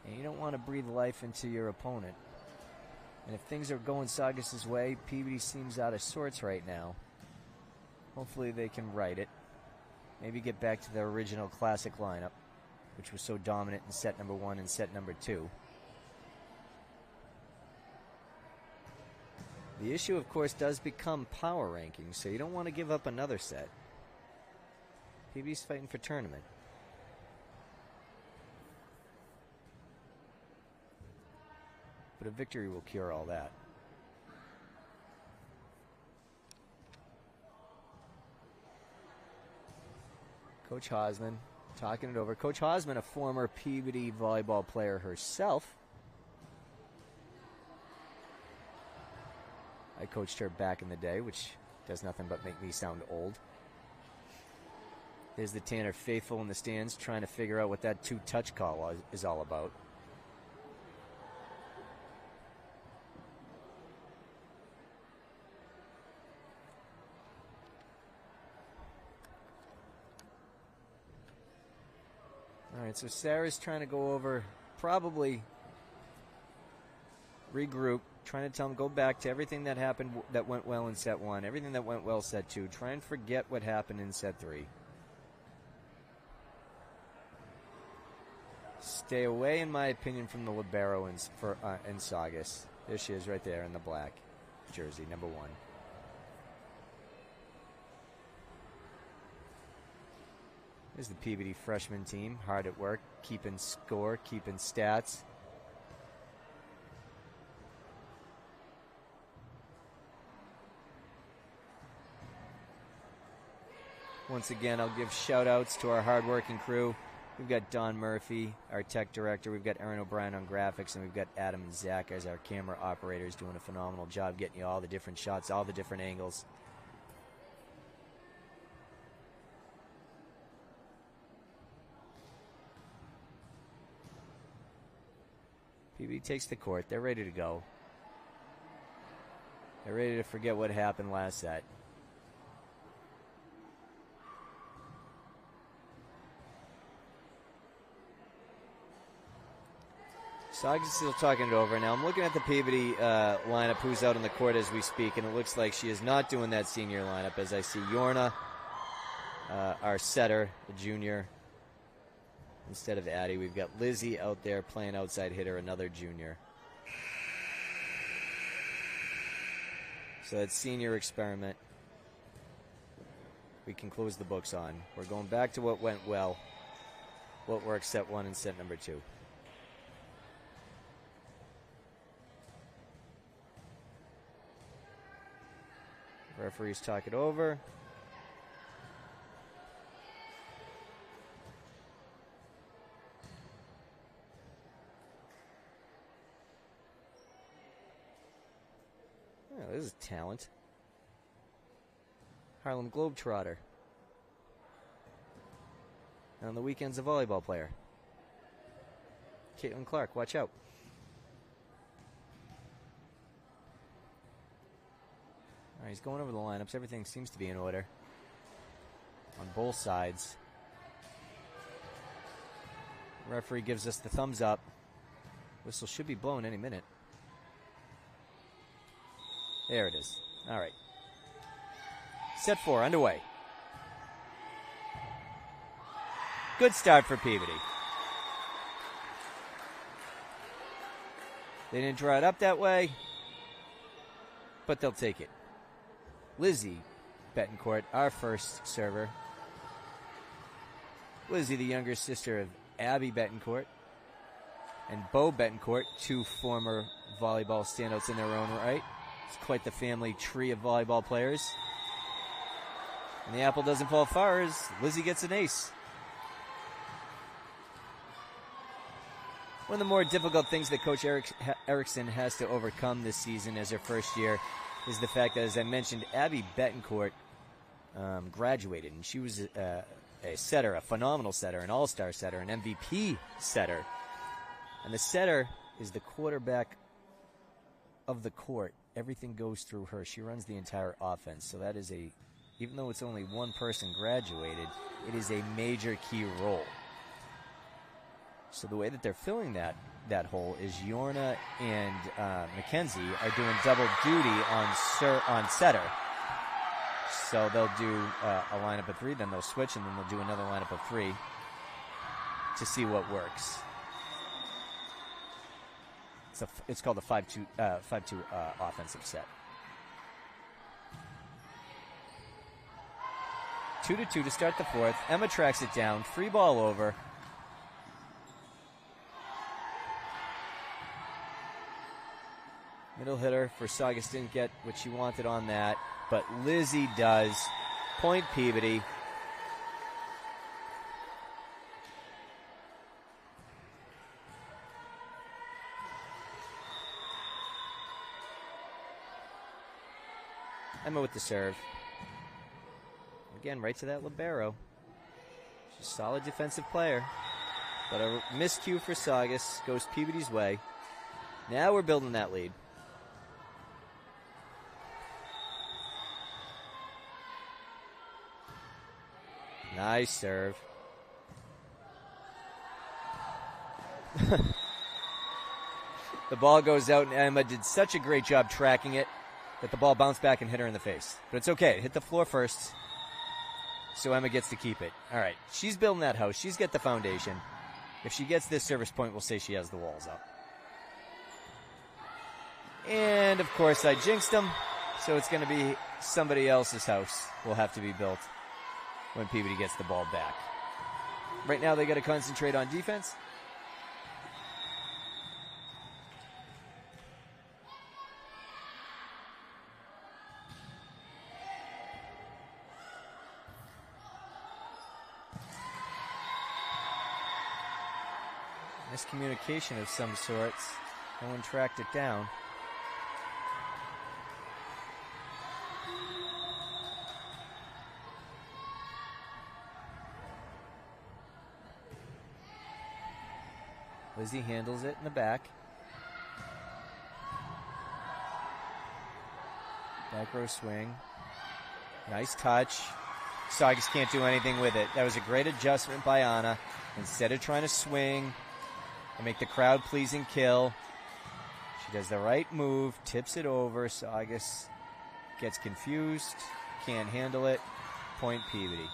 and you don't want to breathe life into your opponent. And if things are going Saugus's way, Peabody seems out of sorts right now. Hopefully they can right it. Maybe get back to their original classic lineup, which was so dominant in set number 1 and set number 2. The issue, of course, does become power rankings, so you don't want to give up another set. Peabody's fighting for tournament. But a victory will cure all that. Coach Hosman talking it over. Coach Hosman, a former Peabody volleyball player herself. I coached her back in the day, which does nothing but make me sound old. There's the Tanner faithful in the stands trying to figure out what that 2-touch call is all about. All right, so Sarah's trying to go over, probably regroup, trying to tell them go back to everything that happened that went well in set 1, everything that went well set 2. Try and forget what happened in set 3. Stay away, in my opinion, from the libero in Saugus. There she is right there in the black jersey, number 1. There's the Peabody freshman team, hard at work, keeping score, keeping stats. Once again, I'll give shout-outs to our hard-working crew. We've got Don Murphy, our tech director. We've got Aaron O'Brien on graphics, and we've got Adam and Zach as our camera operators doing a phenomenal job getting you all the different shots, all the different angles. Peabody takes the court. They're ready to go. They're ready to forget what happened last set. Saugus is still talking it over. Now I'm looking at the Peabody lineup, who's out on the court as we speak, and it looks like she is not doing that senior lineup, as I see Yorna, our setter, the junior, instead of Addie. We've got Lizzie out there playing outside hitter, another junior. So that senior experiment, we can close the books on. We're going back to what went well, what worked set 1 and set number 2. Referees talk it over. Oh, this is talent. Harlem Globetrotter. And on the weekends, a volleyball player. Caitlin Clark, watch out. All right, he's going over the lineups. Everything seems to be in order on both sides. Referee gives us the thumbs up. Whistle should be blown any minute. There it is. All right. Set 4 underway. Good start for Peabody. They didn't draw it up that way, but they'll take it. Lizzie Betancourt, our first server. Lizzie, the younger sister of Abby Betancourt and Bo Betancourt, 2 former volleyball standouts in their own right. It's quite the family tree of volleyball players. And the apple doesn't fall far as Lizzie gets an ace. One of the more difficult things that Coach Erickson has to overcome this season as her first year is the fact that, as I mentioned, Abby Betancourt graduated, and she was a setter, a phenomenal setter, an all-star setter, an MVP setter. And the setter is the quarterback of the court. Everything goes through her. She runs the entire offense. So that is even though it's only one person graduated, it is a major key role. So the way that they're filling that hole is Yorna and Mackenzie are doing double duty on setter. So they'll do a lineup of 3, then they'll switch, and then they'll do another lineup of 3 to see what works. It's called a 5-2 offensive set. 2-2 to start the 4th. Emma tracks it down. Free ball over. Middle hitter for Saugus didn't get what she wanted on that, but Lizzie does. Point Peabody. Emma with the serve. Again, right to that libero. She's a solid defensive player. But a miscue for Saugus goes Peabody's way. Now we're building that lead. Nice serve. The ball goes out, and Emma did such a great job tracking it that the ball bounced back and hit her in the face. But it's okay. It hit the floor first, so Emma gets to keep it. All right. She's building that house. She's got the foundation. If she gets this service point, we'll say she has the walls up. And, of course, I jinxed them, so it's going to be somebody else's house will have to be built when Peabody gets the ball back. Right now, they got to concentrate on defense. Miscommunication of some sorts. No one tracked it down. Lizzie handles it in the back. Back row swing. Nice touch. Saugus can't do anything with it. That was a great adjustment by Anna. Instead of trying to swing and make the crowd pleasing kill, she does the right move, tips it over. Saugus gets confused, can't handle it. Point Peabody.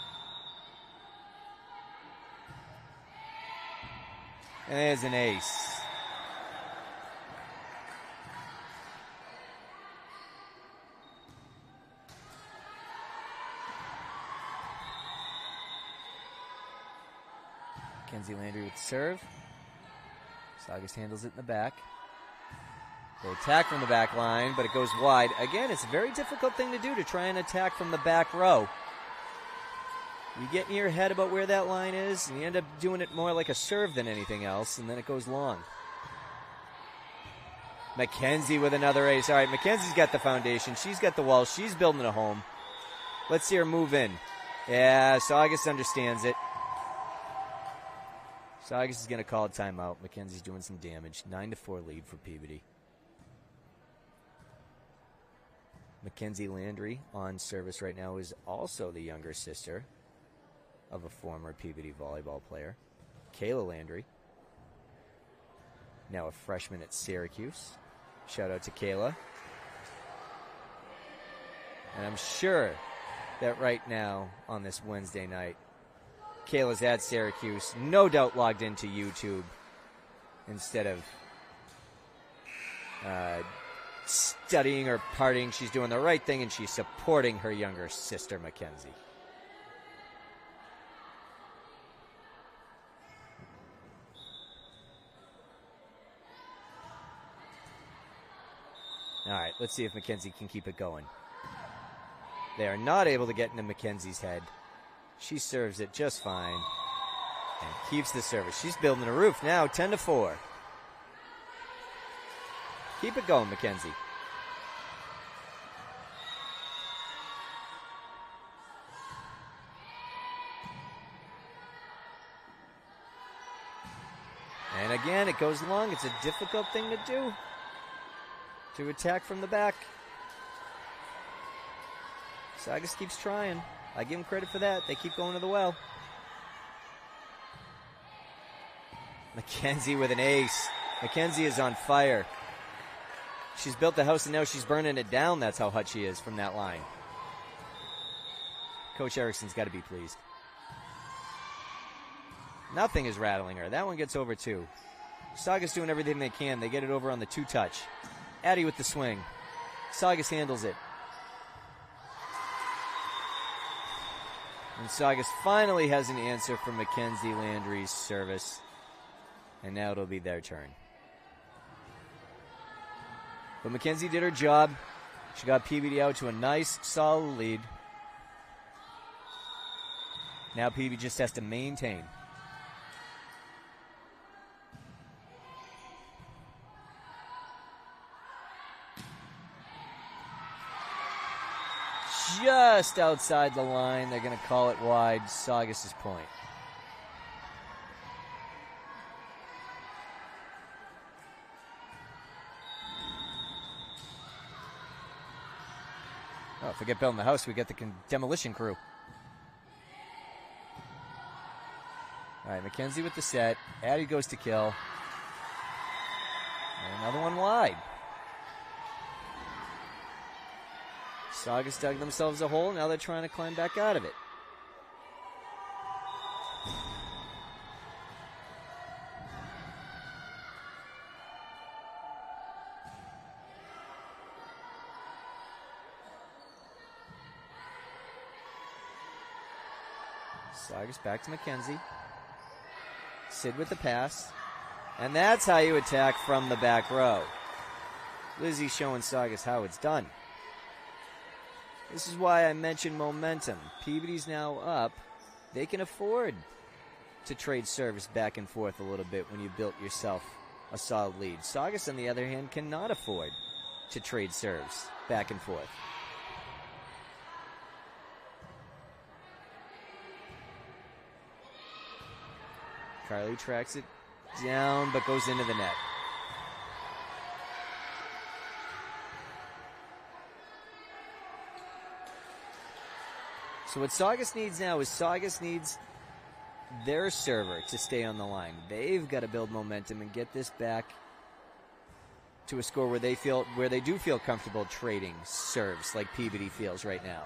And there's an ace. Mackenzie Landry with the serve. Saugus handles it in the back. They attack from the back line, but it goes wide. Again, it's a very difficult thing to do, to try and attack from the back row. You get in your head about where that line is, and you end up doing it more like a serve than anything else, and then it goes long. Mackenzie with another ace. All right, Mackenzie's got the foundation. She's got the wall. She's building a home. Let's see her move in. Yeah, Saugus understands it. Saugus is going to call a timeout. Mackenzie's doing some damage. 9-4 lead for Peabody. Mackenzie Landry on service right now is also the younger sister of a former Peabody volleyball player, Kayla Landry. Now a freshman at Syracuse. Shout out to Kayla. And I'm sure that right now on this Wednesday night, Kayla's at Syracuse, no doubt logged into YouTube instead of studying or partying. She's doing the right thing, and she's supporting her younger sister, Mackenzie. All right, let's see if Mackenzie can keep it going. They are not able to get into Mackenzie's head. She serves it just fine and keeps the service. She's building a roof now, 10-4. Keep it going, Mackenzie. And again, it goes long. It's a difficult thing to do, to attack from the back. Saugus keeps trying. I give him credit for that. They keep going to the well. Mackenzie with an ace. Mackenzie is on fire. She's built the house and now she's burning it down. That's how hot she is from that line. Coach Erickson's got to be pleased. Nothing is rattling her. That one gets over too. Saugus doing everything they can. They get it over on the two-touch. Addie with the swing. Saugus handles it. And Saugus finally has an answer from Mackenzie Landry's service. And now it'll be their turn. But Mackenzie did her job. She got Peabody out to a nice, solid lead. Now Peabody just has to maintain. Just outside the line. They're going to call it wide. Saugus' point. Oh, forget building the house. We get the demolition crew. All right, Mackenzie with the set. Addie goes to kill. And another one wide. Saugus dug themselves a hole. Now they're trying to climb back out of it. Saugus back to Mackenzie. Sid with the pass. And that's how you attack from the back row. Lizzie showing Saugus how it's done. This is why I mentioned momentum. Peabody's now up. They can afford to trade service back and forth a little bit when you built yourself a solid lead. Saugus, on the other hand, cannot afford to trade serves back and forth. Carly tracks it down, but goes into the net. So what Saugus needs now is Saugus needs their server to stay on the line. They've got to build momentum and get this back to a score where they do feel comfortable trading serves like Peabody feels right now.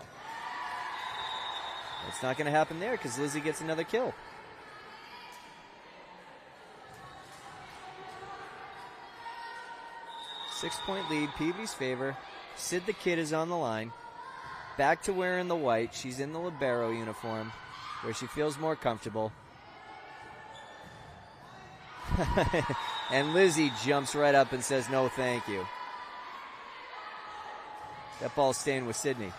It's not going to happen there because Lizzie gets another kill. Six-point lead, Peabody's favor. Sid the Kid is on the line. Back to wearing the white. She's in the libero uniform where she feels more comfortable. And Lizzie jumps right up and says, no, thank you. That ball's staying with Sydney.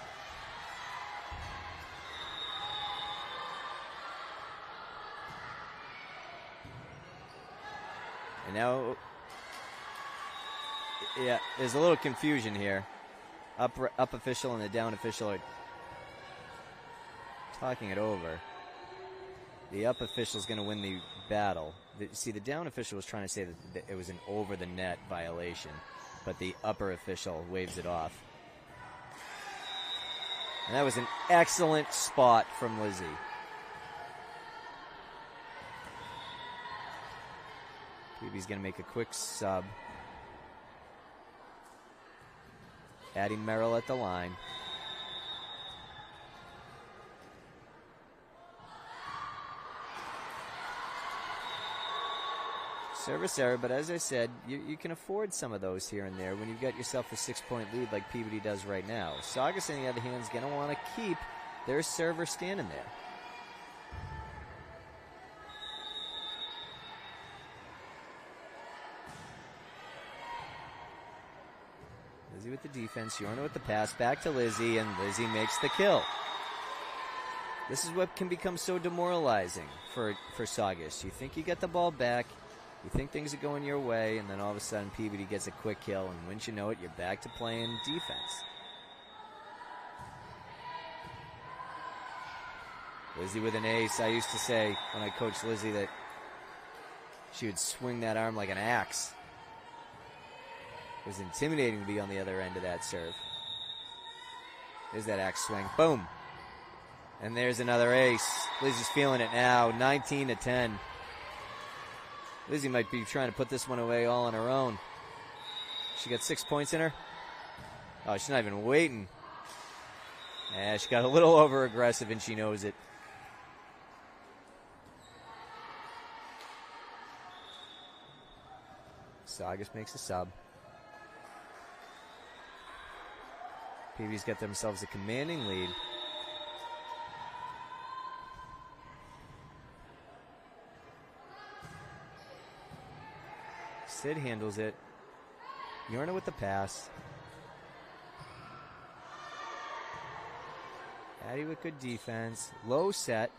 And now, yeah, there's a little confusion here. Up official and the down official are talking it over. The up official is going to win the battle. See, the down official was trying to say that it was an over-the-net violation, but the upper official waves it off. And that was an excellent spot from Lizzie. Peabody's going to make a quick sub. Adding Merrill at the line. Service error, but as I said, you can afford some of those here and there when you've got yourself a 6-point lead like Peabody does right now. Saugus, on the other hand, is going to want to keep their server standing there. Lizzie with the defense, Yorna with the pass, back to Lizzie, and Lizzie makes the kill. This is what can become so demoralizing for Saugus. You think you get the ball back, you think things are going your way, and then all of a sudden Peabody gets a quick kill, and once you know it, you're back to playing defense. Lizzie with an ace. I used to say when I coached Lizzie that she would swing that arm like an axe. It was intimidating to be on the other end of that serve. There's that axe swing. Boom. And there's another ace. Lizzie's feeling it now. 19-10. Lizzie might be trying to put this one away all on her own. She got 6 points in her. Oh, she's not even waiting. Yeah, she got a little over-aggressive, and she knows it. Saugus makes a sub. Peabody's got themselves a commanding lead. Sid handles it. Yorna with the pass. Addie with good defense. Low set.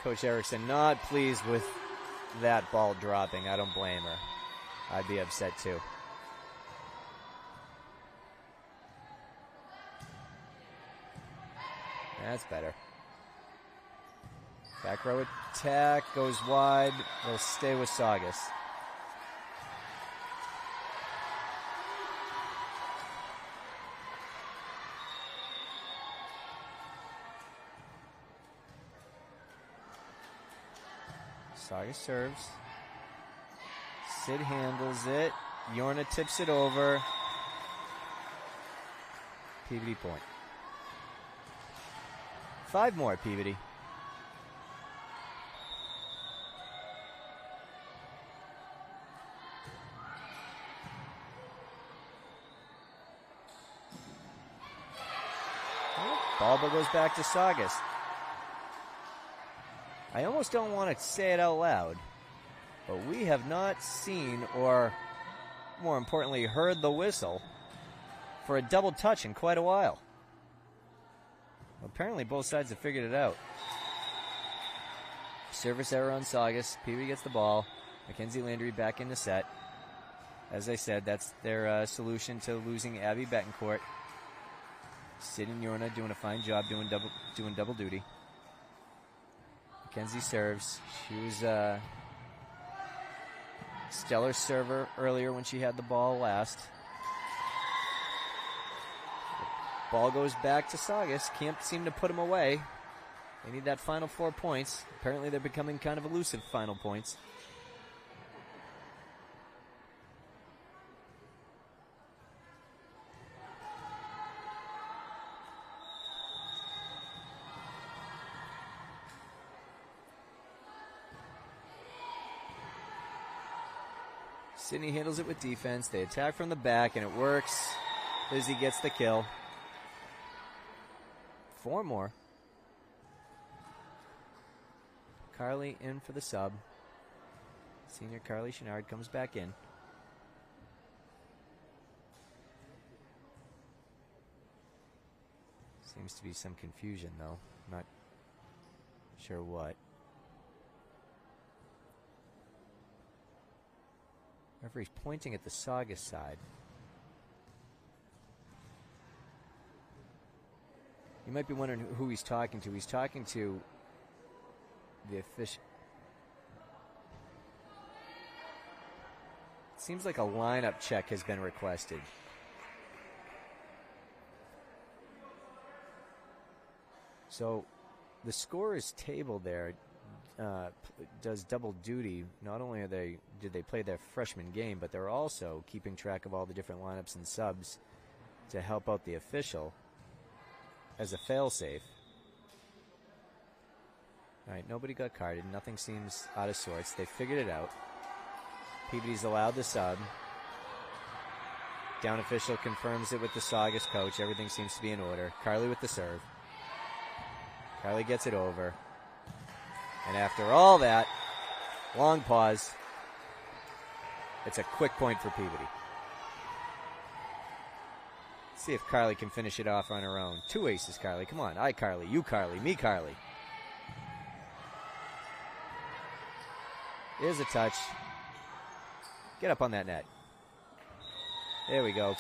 Coach Erickson not pleased with that ball dropping. I don't blame her. I'd be upset too. That's better. Back row attack goes wide. They'll stay with Saugus. Saugus serves. Sid handles it. Yorna tips it over. Peabody point. 5 more, Peabody. Ball goes back to Saugus. I almost don't want to say it out loud, but we have not seen, or more importantly, heard the whistle for a double touch in quite a while. Apparently both sides have figured it out. Service error on Saugus. Peabody gets the ball. Mackenzie Landry back in the set. As I said, that's their solution to losing Abby Betancourt. Sid and Yorna doing a fine job doing double duty. Mackenzie serves. She was a stellar server earlier when she had the ball last. Ball goes back to Saugus. Can't seem to put him away. They need that final 4 points. Apparently they're becoming kind of elusive final points. Sydney handles it with defense. They attack from the back, and it works. Lizzie gets the kill. 4 more. Carly in for the sub. Senior Carly Chenard comes back in. Seems to be some confusion, though. Not sure what. Referee's pointing at the Saugus side. You might be wondering who he's talking to. He's talking to the official. It seems like a lineup check has been requested. So the scorer's table there does double duty. Not only did they play their freshman game, but they're also keeping track of all the different lineups and subs to help out the official as a fail-safe. All right, nobody got carded. Nothing seems out of sorts. They figured it out. Peabody's allowed the sub. Down official confirms it with the Saugus coach. Everything seems to be in order. Carly with the serve. Carly gets it over. And after all that, long pause. It's a quick point for Peabody. See if Carly can finish it off on her own. 2 aces, Carly. Come on. I, Carly. You, Carly. Me, Carly. Here's a touch. Get up on that net. There we go.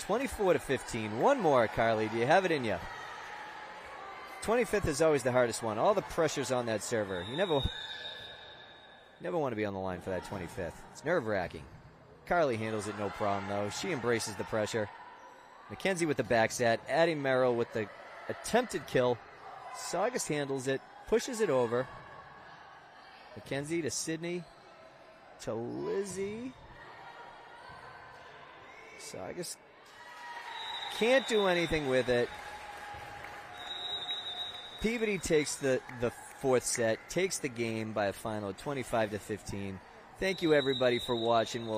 24-15. One more, Carly. Do you have it in you? 25th is always the hardest one. All the pressure's on that server. You never want to be on the line for that 25th. It's nerve-wracking. Carly handles it no problem, though. She embraces the pressure. McKenzie with the backstat. Addie Merrill with the attempted kill. Saugus handles it, pushes it over. McKenzie to Sydney. To Lizzie. Saugus can't do anything with it. Peabody takes the fourth set, takes the game by a final of 25-15. Thank you, everybody, for watching.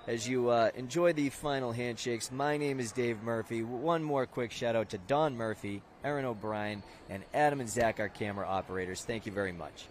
As you enjoy the final handshakes, my name is Dave Murphy. One more quick shout-out to Don Murphy, Aaron O'Brien, and Adam and Zach, our camera operators. Thank you very much.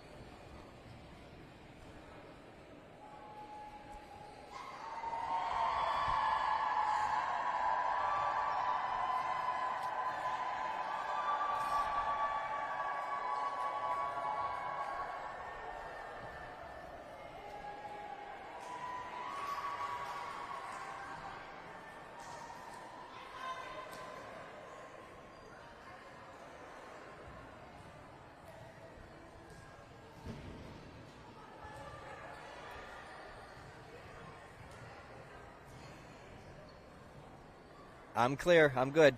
I'm clear. I'm good.